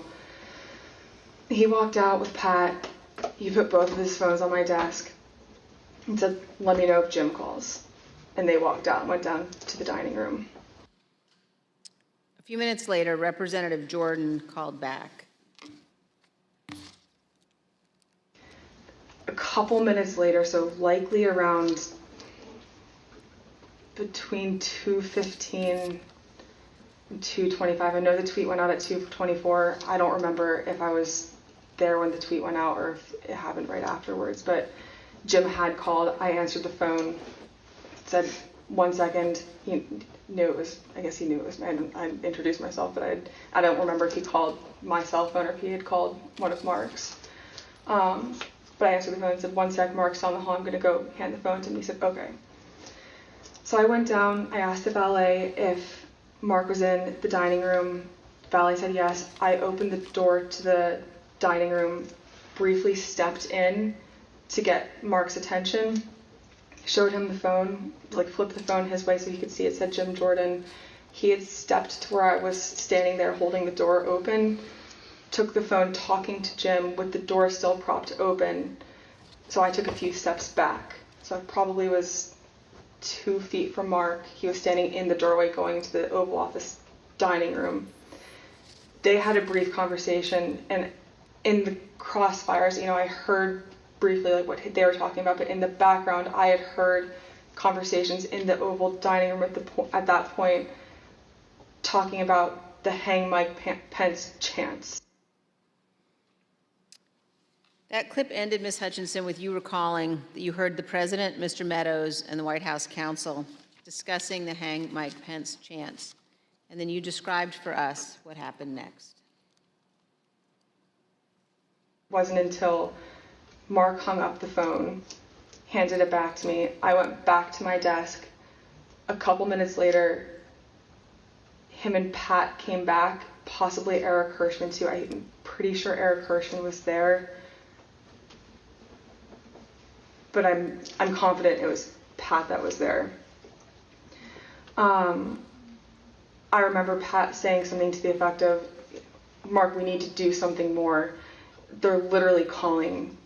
He walked out with Pat. He put both of his phones on my desk and said, "Let me know if Jim calls." And they walked out and went down to the dining room. A few minutes later, Representative Jordan called back. A couple minutes later, so likely around between 2:15 and 2:25. I know the tweet went out at 2:24. I don't remember if I was there when the tweet went out or if it happened right afterwards, but Jim had called. I answered the phone, said 1 second. He knew it was, I guess he knew it was me. I introduced myself, but I don't remember if he called my cell phone or if he had called one of Mark's. But I answered the phone and said, 1 sec, Mark's on the hall, I'm gonna go hand the phone to him. He said, okay. So I went down, I asked the valet if Mark was in the dining room. Valet said yes. I opened the door to the dining room, briefly stepped in to get Mark's attention, showed him the phone, like flipped the phone his way so he could see it said Jim Jordan. He had stepped to where I was standing there holding the door open, took the phone talking to Jim with the door still propped open. So I took a few steps back. So I probably was 2 feet from Mark. He was standing in the doorway going to the Oval Office dining room. They had a brief conversation, and in the crossfires, I heard briefly like what they were talking about, but in the background, I had heard conversations in the Oval dining room at that point talking about the hang Mike Pence chants. That clip ended, Ms. Hutchinson, with you recalling that you heard the President, Mr. Meadows, and the White House counsel discussing the hang Mike Pence chants. And then you described for us what happened next. It wasn't until Mark hung up the phone, handed it back to me. I went back to my desk. A couple minutes later, him and Pat came back, possibly Eric Hirschman too. I'm pretty sure Eric Hirschman was there. But I'm confident it was Pat that was there. I remember Pat saying something to the effect of, "Mark, we need to do something more. They're literally calling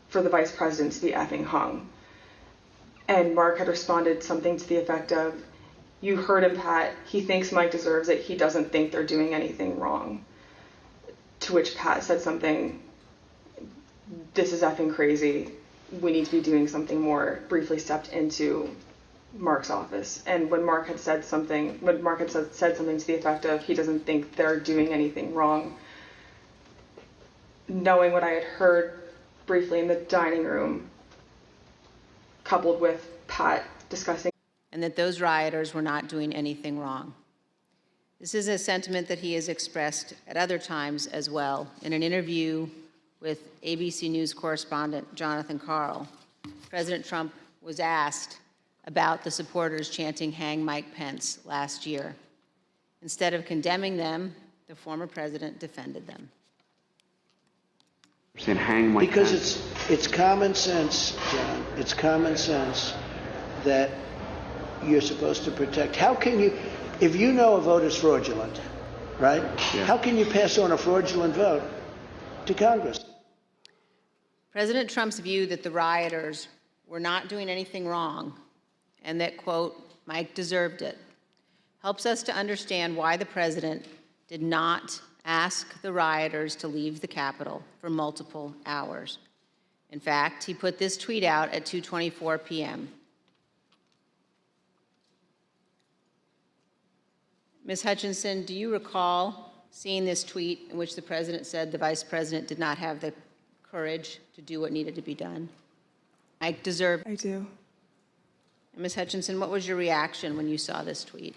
for the vice president to be effing hung." And Mark had responded something to the effect of, "You heard him, Pat. He thinks Mike deserves it. He doesn't think they're doing anything wrong." To which Pat said something, "This is effing crazy. We need to be doing something more," briefly stepped into Mark's office. And when Mark had said something to the effect of, "He doesn't think they're doing anything wrong," knowing what I had heard briefly in the dining room, coupled with Pat discussing. And that those rioters were not doing anything wrong. This is a sentiment that he has expressed at other times as well. In an interview with ABC News correspondent Jonathan Karl, President Trump was asked about the supporters chanting "Hang Mike Pence" last year. Instead of condemning them, the former president defended them. Because it's common sense, John. It's common sense that you're supposed to protect. How can you, if you know a vote is fraudulent, right? Yeah. How can you pass on a fraudulent vote to Congress? President Trump's view that the rioters were not doing anything wrong and that, quote, Mike deserved it, helps us to understand why the president did not ask the rioters to leave the Capitol for multiple hours. In fact, he put this tweet out at 2:24 p.m. Ms. Hutchinson, do you recall seeing this tweet in which the president said the vice president did not have the courage to do what needed to be done? Mike deserved. I do. And Ms. Hutchinson, what was your reaction when you saw this tweet?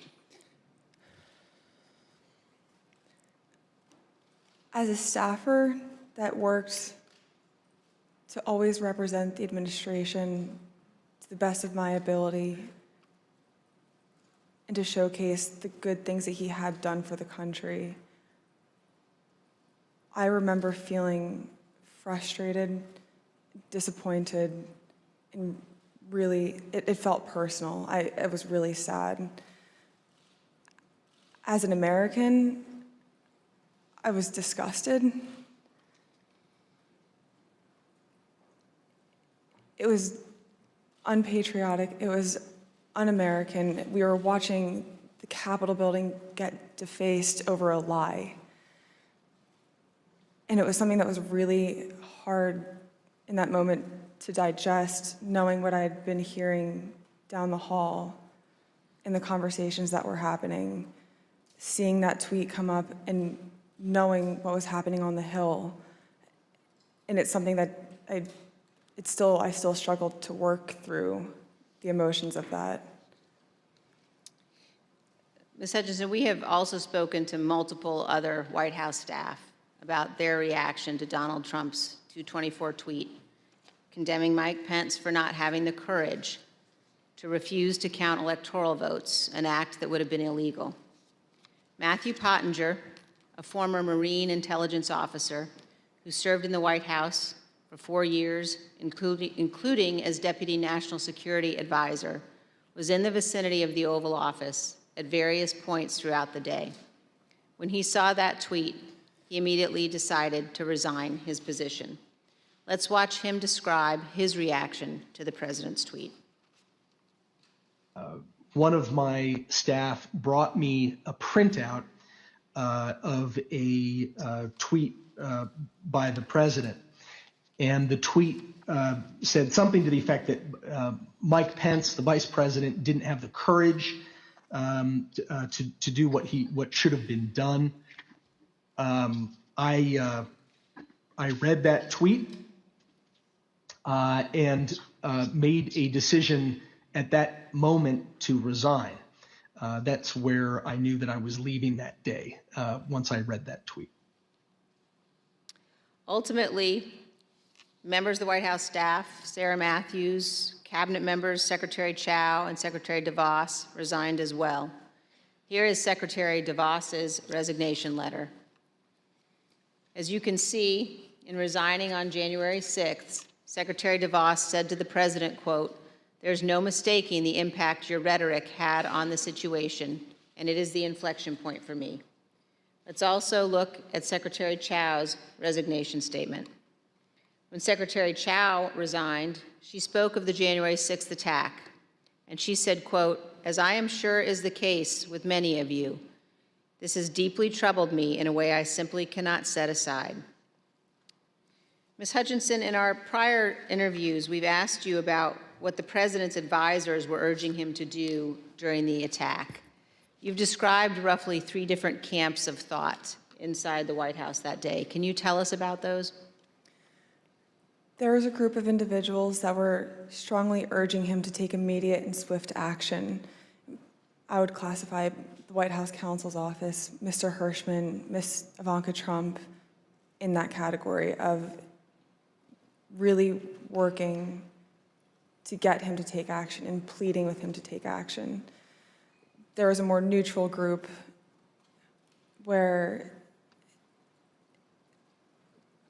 As a staffer that worked to always represent the administration to the best of my ability and to showcase the good things that he had done for the country, I remember feeling frustrated, disappointed, and really, it felt personal. It was really sad. As an American, I was disgusted. it was unpatriotic. It was un-American. We were watching the Capitol building get defaced over a lie. And it was something that was really hard in that moment to digest, knowing what I had been hearing down the hall in the conversations that were happening, seeing that tweet come up and knowing what was happening on the Hill. And it's something that I still struggled to work through the emotions of that. Ms. Hutchinson, we have also spoken to multiple other White House staff about their reaction to Donald Trump's 224 tweet, condemning Mike Pence for not having the courage to refuse to count electoral votes, an act that would have been illegal. Matthew Pottinger, a former Marine intelligence officer who served in the White House for 4 years, including as Deputy National Security Advisor, was in the vicinity of the Oval Office at various points throughout the day. When he saw that tweet, he immediately decided to resign his position. Let's watch him describe his reaction to the president's tweet. One of my staff brought me a printout of a tweet by the president. And the tweet said something to the effect that Mike Pence, the vice president, didn't have the courage to do what should have been done. I read that tweet and made a decision at that moment to resign. That's where I knew that I was leaving that day, once I read that tweet. Ultimately, members of the White House staff, Sarah Matthews, cabinet members Secretary Chao and Secretary DeVos resigned as well. Here is Secretary DeVos's resignation letter. As you can see, in resigning on January 6th, Secretary DeVos said to the president, quote, "There's no mistaking the impact your rhetoric had on the situation, and it is the inflection point for me." Let's also look at Secretary Chao's resignation statement. When Secretary Chao resigned, she spoke of the January 6th attack, and she said, quote, "As I am sure is the case with many of you, this has deeply troubled me in a way I simply cannot set aside." Ms. Hutchinson, in our prior interviews, we've asked you about what the president's advisors were urging him to do during the attack. You've described roughly 3 different camps of thought inside the White House that day. Can you tell us about those? There was a group of individuals that were strongly urging him to take immediate and swift action. I would classify the White House counsel's office, Mr. Hirschman, Ms. Ivanka Trump, in that category of really working to get him to take action and pleading with him to take action. There was a more neutral group where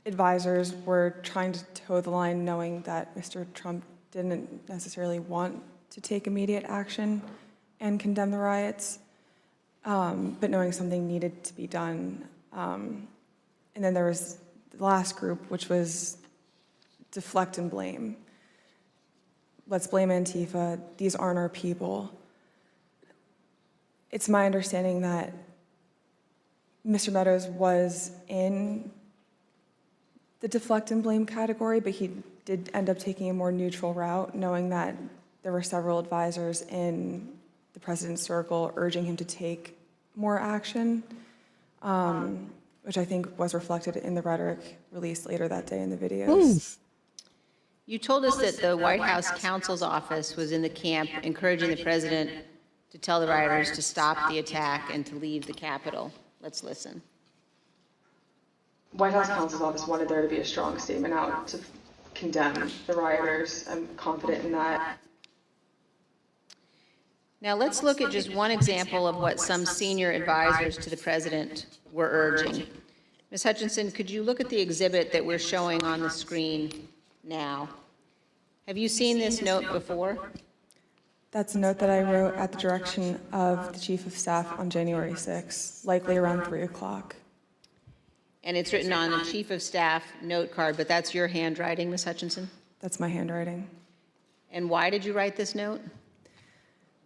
advisors were trying to toe the line, knowing that Mr. Trump didn't necessarily want to take immediate action and condemn the riots, but knowing something needed to be done. And then there was the last group, which was deflect and blame. Let's blame Antifa. These aren't our people. It's my understanding that Mr. Meadows was in the deflect and blame category, but he did end up taking a more neutral route, knowing that there were several advisors in the president's circle urging him to take more action, which I think was reflected in the rhetoric released later that day in the videos. You told us that the White House counsel's office was in the camp encouraging the president to tell the rioters to stop the attack and to leave the Capitol. Let's listen. White House counsel's office wanted there to be a strong statement out to condemn the rioters. I'm confident in that. Now let's look at just one example of what some senior advisors to the president were urging. Ms. Hutchinson, could you look at the exhibit that we're showing on the screen now? Have you seen this note before? That's a note that I wrote at the direction of the Chief of Staff on January 6th, likely around 3 o'clock. And it's written on the Chief of Staff note card, but that's your handwriting, Ms. Hutchinson? That's my handwriting. And why did you write this note?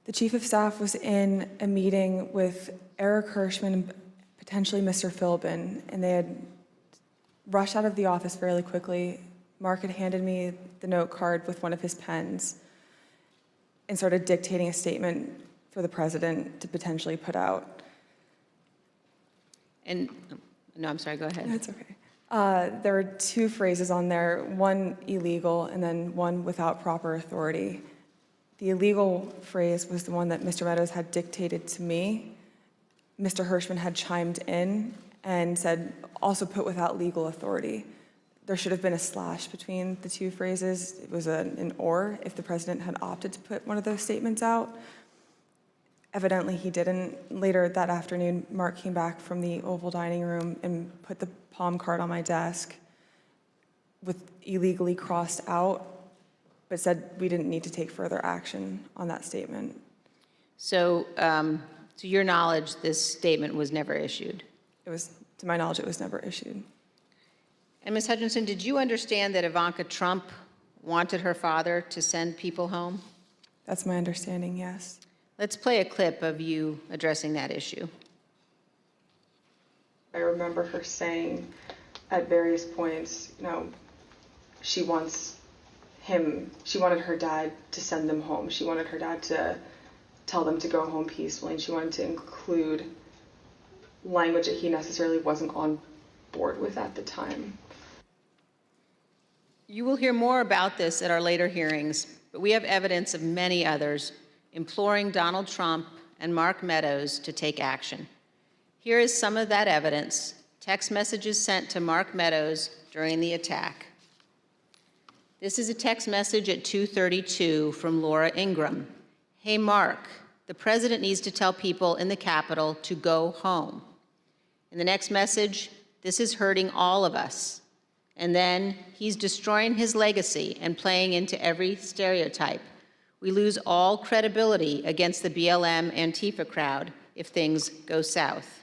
The Chief of Staff was in a meeting with Eric Hirschman and potentially Mr. Philbin, and they had rushed out of the office fairly quickly. Mark had handed me the note card with one of his pens and started dictating a statement for the president to potentially put out. And, no, I'm sorry, go ahead. That's okay. There were two phrases on there, one illegal and then one without proper authority. The illegal phrase was the one that Mr. Meadows had dictated to me. Mr. Hirschman had chimed in and said, also put without legal authority. There should have been a slash between the two phrases. It was an or if the president had opted to put one of those statements out. Evidently he didn't. Later that afternoon, Mark came back from the Oval Dining Room and put the palm card on my desk with illegally crossed out, but said we didn't need to take further action on that statement. So, to your knowledge, this statement was never issued? It was, to my knowledge, it was never issued. And Ms. Hutchinson, did you understand that Ivanka Trump wanted her father to send people home? That's my understanding, yes. Let's play a clip of you addressing that issue. I remember her saying at various points, you know, she wanted her dad to send them home. She wanted her dad to tell them to go home peacefully, and she wanted to include language that he necessarily wasn't on board with at the time. You will hear more about this at our later hearings, but we have evidence of many others imploring Donald Trump and Mark Meadows to take action. Here is some of that evidence, text messages sent to Mark Meadows during the attack. This is a text message at 2:32 from Laura Ingram. Hey, Mark, the president needs to tell people in the Capitol to go home. In the next message, this is hurting all of us. And then he's destroying his legacy and playing into every stereotype. We lose all credibility against the BLM Antifa crowd if things go south.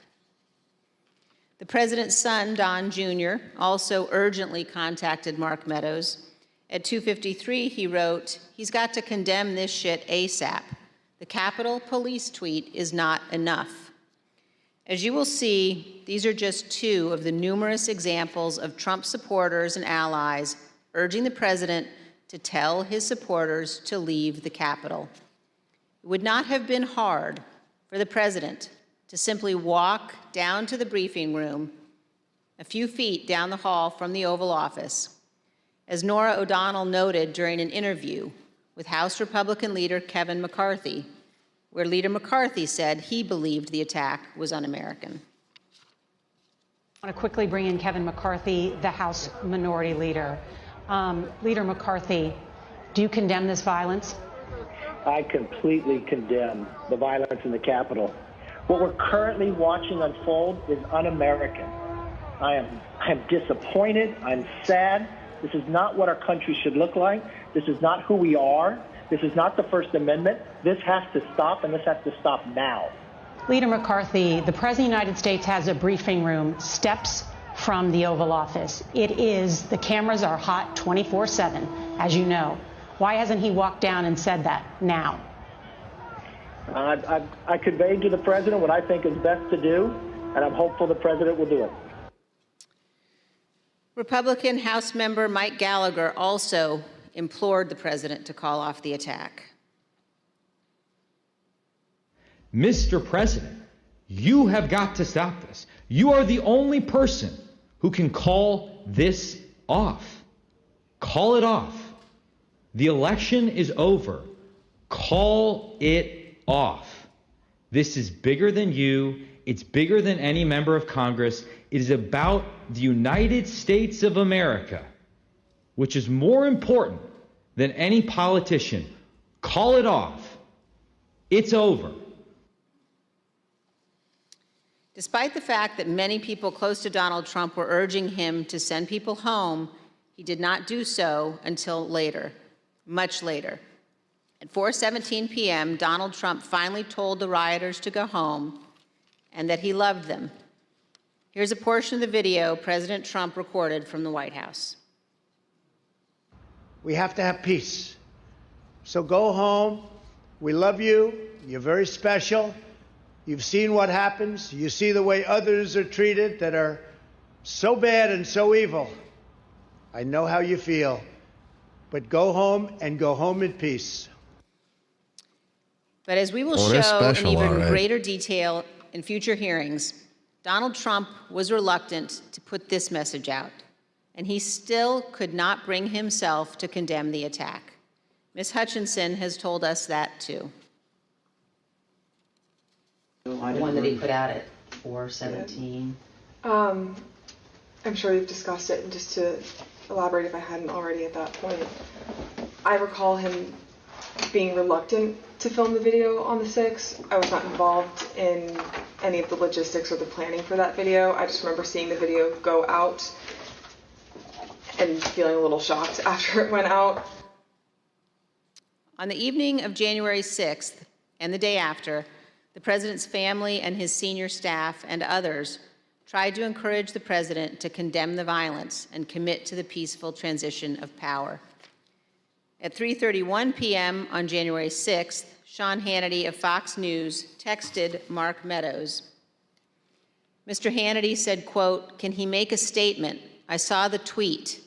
The president's son, Don Jr., also urgently contacted Mark Meadows. At 2:53, he wrote, he's got to condemn this shit ASAP. The Capitol Police tweet is not enough. As you will see, these are just two of the numerous examples of Trump supporters and allies urging the president to tell his supporters to leave the Capitol. It would not have been hard for the president to simply walk down to the briefing room a few feet down the hall from the Oval Office. As Norah O'Donnell noted during an interview with House Republican leader Kevin McCarthy, where Leader McCarthy said he believed the attack was un-American. I want to quickly bring in Kevin McCarthy, the House Minority Leader. Leader McCarthy, do you condemn this violence? I completely condemn the violence in the Capitol. What we're currently watching unfold is un-American. I'm disappointed. I'm sad. This is not what our country should look like. This is not who we are. This is not the First Amendment. This has to stop, and this has to stop now. Leader McCarthy, the President of the United States has a briefing room steps from the Oval Office. The cameras are hot 24/7, as you know. Why hasn't he walked down and said that now? I conveyed to the president what I think is best to do, and I'm hopeful the president will do it. Republican House member Mike Gallagher also implored the president to call off the attack. Mr. President, you have got to stop this. You are the only person who can call this off. Call it off. The election is over. Call it off. This is bigger than you. It's bigger than any member of Congress. It is about the United States of America, which is more important than any politician. Call it off. It's over. Despite the fact that many people close to Donald Trump were urging him to send people home, he did not do so until later, much later. At 4:17 p.m., Donald Trump finally told the rioters to go home and that he loved them. Here's a portion of the video President Trump recorded from the White House. We have to have peace. So go home. We love you. You're very special. You've seen what happens. You see the way others are treated that are so bad and so evil. I know how you feel. But go home and go home in peace. But as we will Oh, they're show in special, even all right. greater detail in future hearings, Donald Trump was reluctant to put this message out, and he still could not bring himself to condemn the attack. Ms. Hutchinson has told us that too. The one that he put out at 4:17. I'm sure you've discussed it, and just to elaborate if I hadn't already at that point, I recall him being reluctant to film the video on the 6th. I was not involved in any of the logistics or the planning for that video. I just remember seeing the video go out and feeling a little shocked after it went out. On the evening of January 6th and the day after, the president's family and his senior staff and others tried to encourage the president to condemn the violence and commit to the peaceful transition of power. At 3:31 p.m. on January 6th, Sean Hannity of Fox News texted Mark Meadows. Mr. Hannity said, quote, "Can he make a statement? I saw the tweet.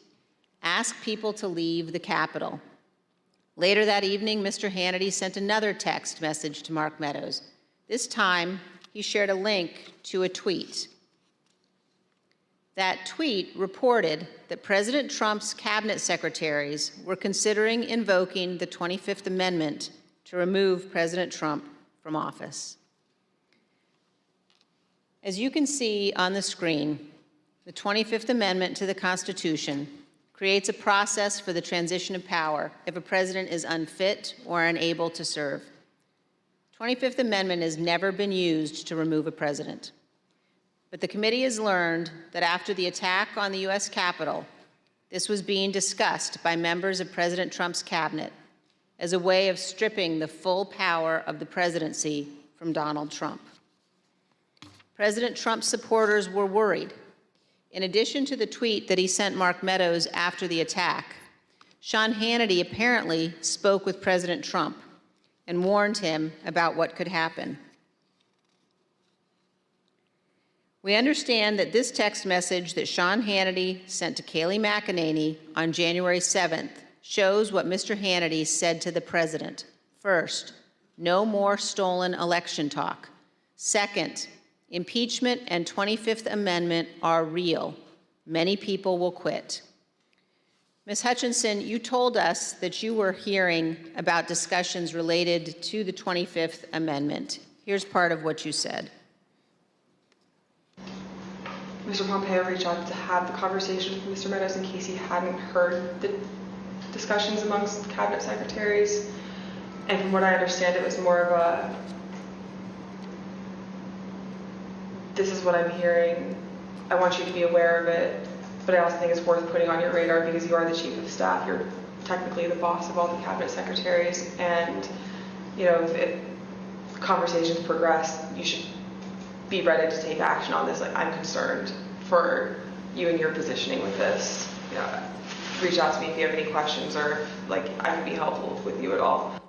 Ask people to leave the Capitol." Later that evening, Mr. Hannity sent another text message to Mark Meadows. This time, he shared a link to a tweet. That tweet reported that President Trump's cabinet secretaries were considering invoking the 25th Amendment to remove President Trump from office. As you can see on the screen, the 25th Amendment to the Constitution creates a process for the transition of power if a president is unfit or unable to serve. The 25th Amendment has never been used to remove a president. But the committee has learned that after the attack on the U.S. Capitol, this was being discussed by members of President Trump's cabinet as a way of stripping the full power of the presidency from Donald Trump. President Trump's supporters were worried. In addition to the tweet that he sent Mark Meadows after the attack, Sean Hannity apparently spoke with President Trump and warned him about what could happen. We understand that this text message that Sean Hannity sent to Kayleigh McEnany on January 7th shows what Mr. Hannity said to the president. First, no more stolen election talk. Second, impeachment and 25th Amendment are real. Many people will quit. Ms. Hutchinson, you told us that you were hearing about discussions related to the 25th Amendment. Here's part of what you said. Mr. Pompeo reached out to have the conversation with Mr. Meadows in case he hadn't heard the discussions amongst cabinet secretaries. And from what I understand, it was more of a, this is what I'm hearing. I want you to be aware of it. But I also think it's worth putting on your radar because you are the chief of staff. You're technically the boss of all the cabinet secretaries. And, you know, if conversations progress, you should be ready to take action on this. Like, I'm concerned for you and your positioning with this. You know, reach out to me if you have any questions or like I can be helpful with you at all.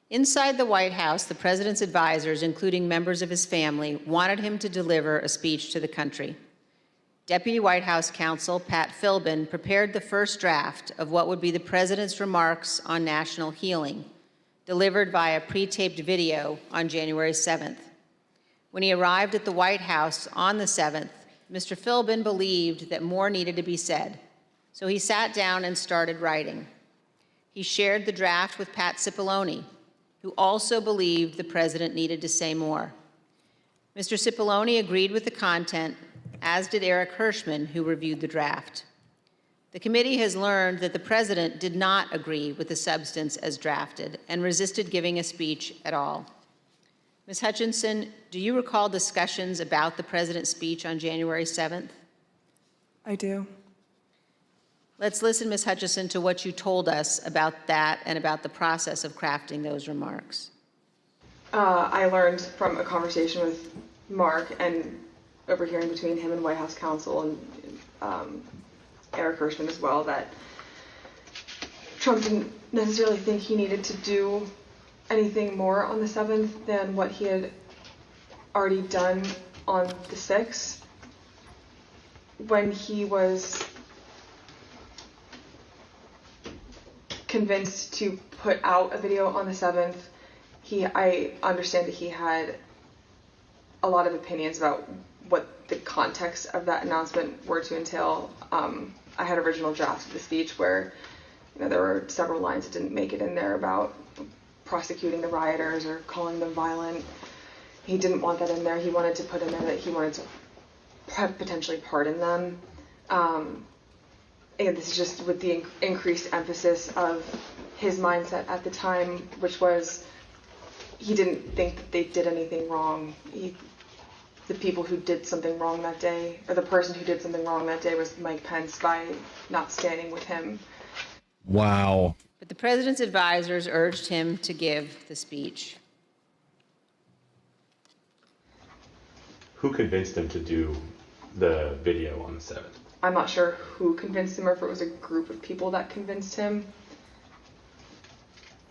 Inside the White House, the president's advisors, including members of his family, wanted him to deliver a speech to the country. Deputy White House counsel Pat Philbin prepared the first draft of what would be the president's remarks on national healing, delivered via pre-taped video on January 7th. When he arrived at the White House on the 7th, Mr. Philbin believed that more needed to be said, so he sat down and started writing. He shared the draft with Pat Cipollone, who also believed the president needed to say more. Mr. Cipollone agreed with the content, as did Eric Hirschman, who reviewed the draft. The committee has learned that the president did not agree with the substance as drafted and resisted giving a speech at all. Ms. Hutchinson, do you recall discussions about the president's speech on January 7th? I do. Let's listen, Ms. Hutchinson, to what you told us about that and about the process of crafting those remarks. I learned from a conversation with Mark and overhearing between him and White House counsel and Eric Hirschman as well that Trump didn't necessarily think he needed to do anything more on the 7th than what he had already done on the 6th. When he was convinced to put out a video on the 7th, I understand that he had a lot of opinions about what the context of that announcement were to entail. I had original drafts of the speech where there were several lines that didn't make it in there about prosecuting the rioters or calling them violent. He didn't want that in there. He wanted to put in there that he wanted to potentially pardon them. And this is just with the increased emphasis of his mindset at the time, which was he didn't think that they did anything wrong. The people who did something wrong that day, or the person who did something wrong that day, was Mike Pence by not standing with him. Wow. But the president's advisors urged him to give the speech. Who convinced him to do the video on the 7th? I'm not sure who convinced him or if it was a group of people that convinced him.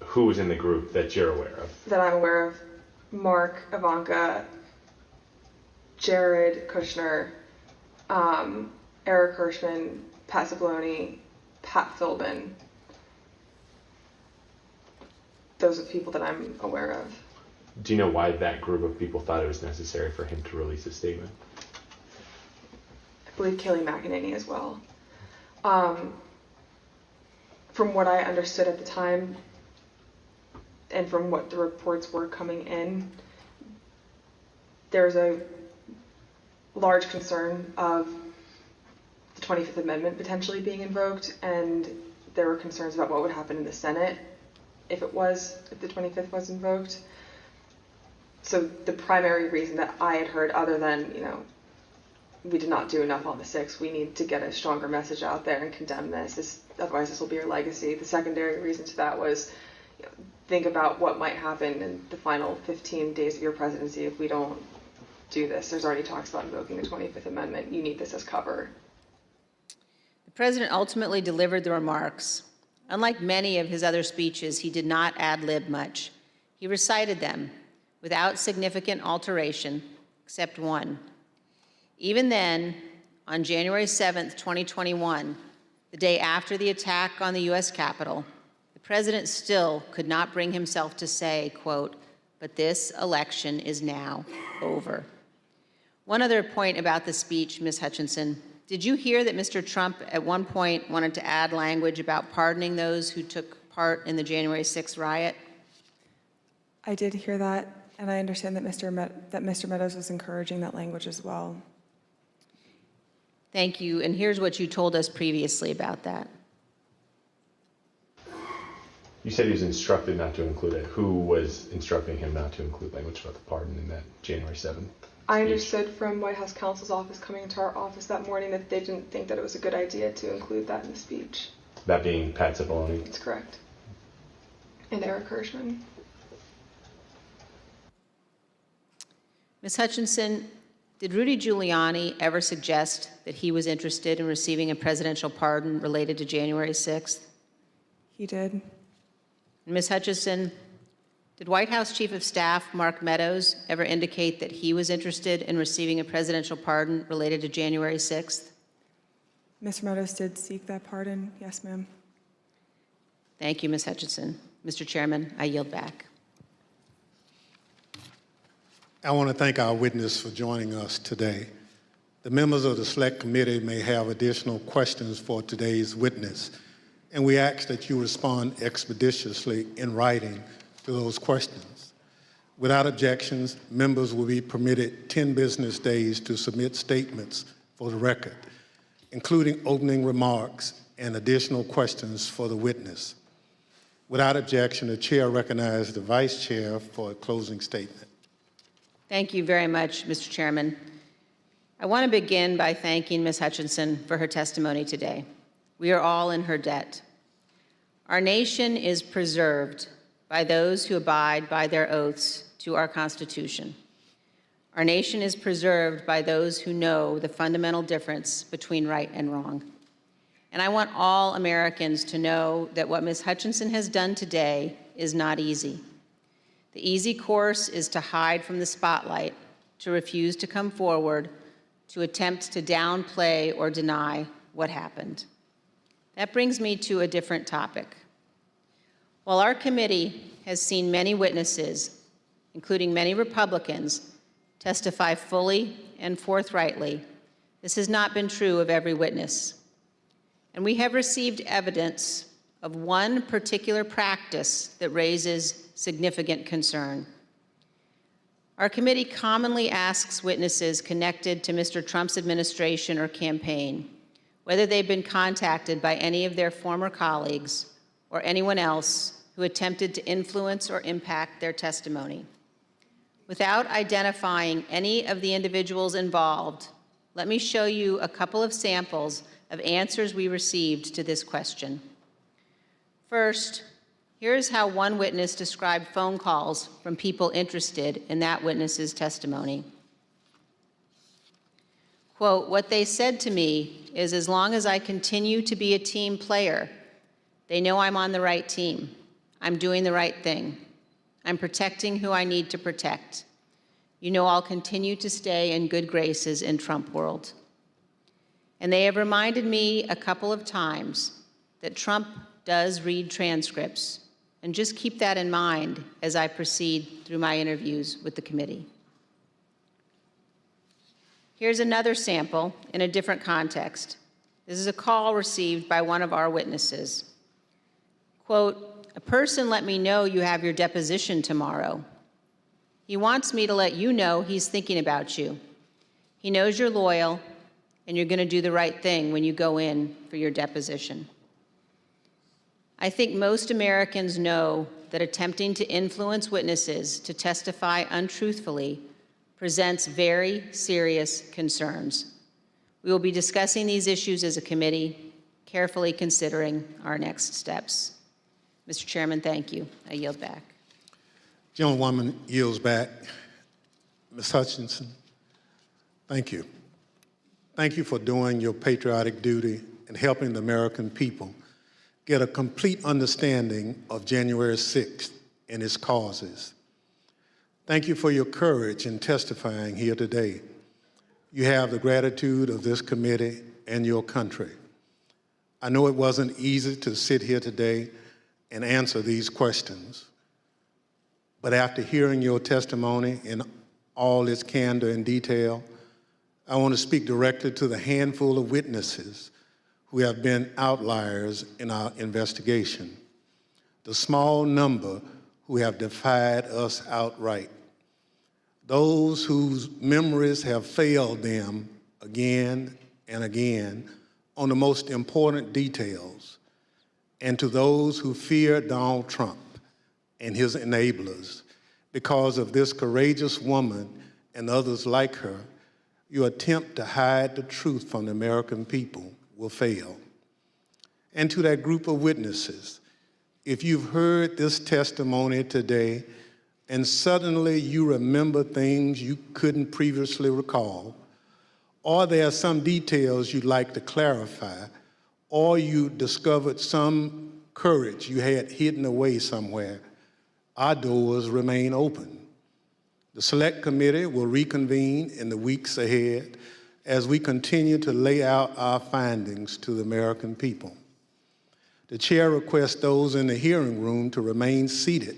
Who was in the group that you're aware of? That I'm aware of: Mark, Ivanka, Jared Kushner, Eric Hirschman, Pat Zabloni, Pat Philbin. Those are the people that I'm aware of. Do you know why that group of people thought it was necessary for him to release a statement? I believe Kayleigh McEnany as well. From what I understood at the time, and from what the reports were coming in, there's a large concern of the 25th Amendment potentially being invoked, and there were concerns about what would happen in the Senate if the 25th was invoked. So the primary reason that I had heard, other than, we did not do enough on the 6th, we need to get a stronger message out there and condemn this, otherwise this will be our legacy. The secondary reason to that was, think about what might happen in the final 15 days of your presidency if we don't do this. There's already talks about invoking the 25th Amendment. You need this as cover. The president ultimately delivered the remarks. Unlike many of his other speeches, he did not ad-lib much. He recited them without significant alteration, except one. Even then, on January 7th, 2021, the day after the attack on the U.S. Capitol, the president still could not bring himself to say, quote, "But this election is now over." One other point about the speech, Ms. Hutchinson. Did you hear that Mr. Trump at one point wanted to add language about pardoning those who took part in the January 6th riot? I did hear that, and I understand that Mr. Meadows was encouraging that language as well. Thank you, and here's what you told us previously about that. You said he was instructed not to include it. Who was instructing him not to include language about the pardon in that January 7th? I understood from White House counsel's office coming into our office that morning that they didn't think that it was a good idea to include that in the speech. That being Pat Zabloni? That's correct. And Eric Hirschman. Ms. Hutchinson, did Rudy Giuliani ever suggest that he was interested in receiving a presidential pardon related to January 6th? He did. Ms. Hutchinson, did White House Chief of Staff Mark Meadows ever indicate that he was interested in receiving a presidential pardon related to January 6th? Mr. Meadows did seek that pardon. Yes, ma'am. Thank you, Ms. Hutchinson. Mr. Chairman, I yield back. I want to thank our witness for joining us today. The members of the Select Committee may have additional questions for today's witness, and we ask that you respond expeditiously in writing to those questions. Without objections, members will be permitted 10 business days to submit statements for the record, including opening remarks and additional questions for the witness. Without objection, the chair recognizes the vice chair for a closing statement. Thank you very much, Mr. Chairman. I want to begin by thanking Ms. Hutchinson for her testimony today. We are all in her debt. Our nation is preserved by those who abide by their oaths to our Constitution. Our nation is preserved by those who know the fundamental difference between right and wrong. And I want all Americans to know that what Ms. Hutchinson has done today is not easy. The easy course is to hide from the spotlight, to refuse to come forward, to attempt to downplay or deny what happened. That brings me to a different topic. While our committee has seen many witnesses, including many Republicans, testify fully and forthrightly, this has not been true of every witness. And we have received evidence of one particular practice that raises significant concern. Our committee commonly asks witnesses connected to Mr. Trump's administration or campaign whether they've been contacted by any of their former colleagues or anyone else who attempted to influence or impact their testimony. Without identifying any of the individuals involved, let me show you a couple of samples of answers we received to this question. First, here's how one witness described phone calls from people interested in that witness's testimony. Quote, "What they said to me is as long as I continue to be a team player, they know I'm on the right team. I'm doing the right thing. I'm protecting who I need to protect. You know I'll continue to stay in good graces in Trump world. And they have reminded me a couple of times that Trump does read transcripts, and just keep that in mind as I proceed through my interviews with the committee." Here's another sample in a different context. This is a call received by one of our witnesses. Quote, "A person let me know you have your deposition tomorrow. He wants me to let you know he's thinking about you. He knows you're loyal and you're going to do the right thing when you go in for your deposition." I think most Americans know that attempting to influence witnesses to testify untruthfully presents very serious concerns. We will be discussing these issues as a committee, carefully considering our next steps. Mr. Chairman, thank you. I yield back. Gentlewoman yields back. Ms. Hutchinson, thank you. Thank you for doing your patriotic duty and helping the American people get a complete understanding of January 6th and its causes. Thank you for your courage in testifying here today. You have the gratitude of this committee and your country. I know it wasn't easy to sit here today and answer these questions, but after hearing your testimony in all its candor and detail, I want to speak directly to the handful of witnesses who have been outliers in our investigation, the small number who have defied us outright, those whose memories have failed them again and again on the most important details, and to those who fear Donald Trump and his enablers. Because of this courageous woman and others like her, your attempt to hide the truth from the American people will fail. And to that group of witnesses, if you've heard this testimony today and suddenly you remember things you couldn't previously recall, or there are some details you'd like to clarify, or you discovered some courage you had hidden away somewhere, our doors remain open. The Select Committee will reconvene in the weeks ahead as we continue to lay out our findings to the American people. The chair requests those in the hearing room to remain seated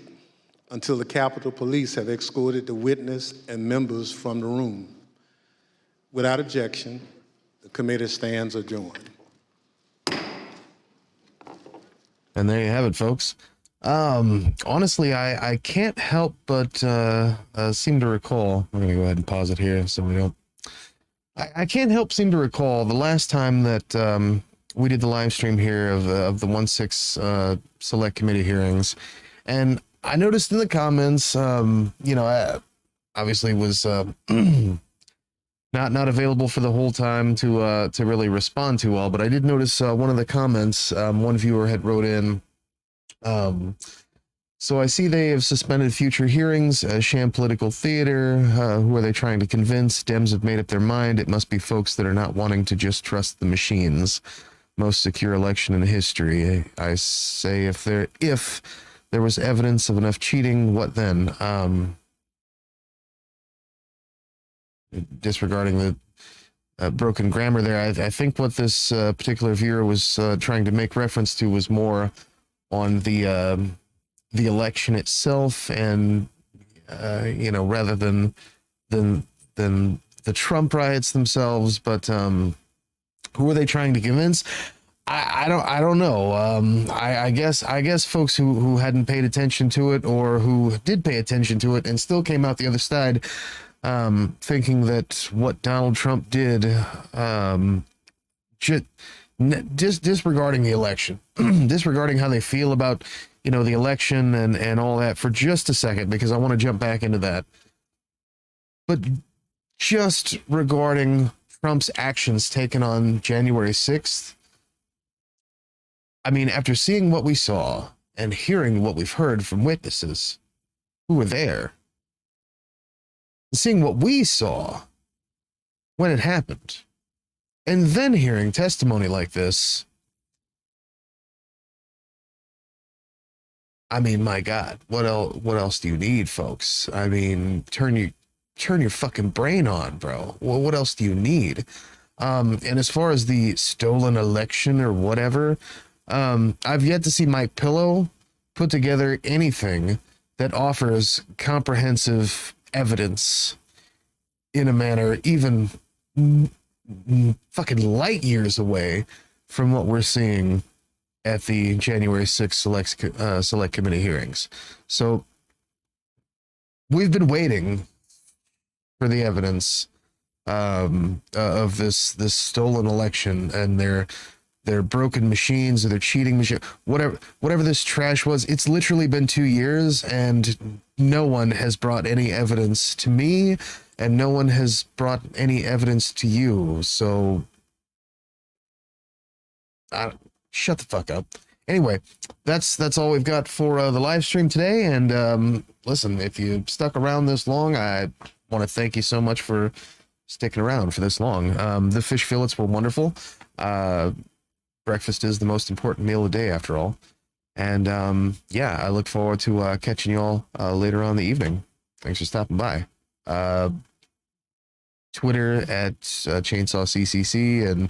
until the Capitol Police have escorted the witness and members from the room. Without objection, the committee stands adjourned. And there you have it, folks. Honestly, I can't help but seem to recall. We're gonna go ahead and pause it here so we don't. I can't help seem to recall the last time that we did the live stream here of the 1/6 Select Committee hearings, and I noticed in the comments, I obviously was not available for the whole time to really respond to all, but I did notice one of the comments. One viewer had wrote in. So I see they have suspended future hearings, sham political theater. Who are they trying to convince? Dems have made up their mind. It must be folks that are not wanting to just trust the machines. most secure election in history. I say if there was evidence of enough cheating, what then? Disregarding the broken grammar there, I think what this particular viewer was trying to make reference to was more on the election itself, and rather than the Trump riots themselves. But who are they trying to convince? I don't know. I guess folks who hadn't paid attention to it, or who did pay attention to it and still came out the other side, thinking that what Donald Trump did, just disregarding the election, disregarding how they feel about the election and all that for just a second, because I want to jump back into that. But just regarding Trump's actions taken on January 6th, I mean, after seeing what we saw and hearing what we've heard from witnesses who were there, seeing what we saw when it happened, and then hearing testimony like this, I mean, my God, what else do you need, folks? I mean, turn your fucking brain on, bro. Well, what else do you need? And as far as the stolen election or whatever, I've yet to see Mike Pillow put together anything that offers comprehensive evidence in a manner even fucking light years away from what we're seeing at the January 6th select committee hearings. So we've been waiting for the evidence of this stolen election and their broken machines or their cheating machine, whatever this trash was. It's literally been 2 years, and no one has brought any evidence to me, and no one has brought any evidence to you. So shut the fuck up. Anyway, that's all we've got for the live stream today. And listen, if you stuck around this long, I want to thank you so much for sticking around for this long. The fish fillets were wonderful. Breakfast is the most important meal of the day, after all. And yeah, I look forward to catching you all later on in the evening. Thanks for stopping by. Twitter at ChainsawCCC, and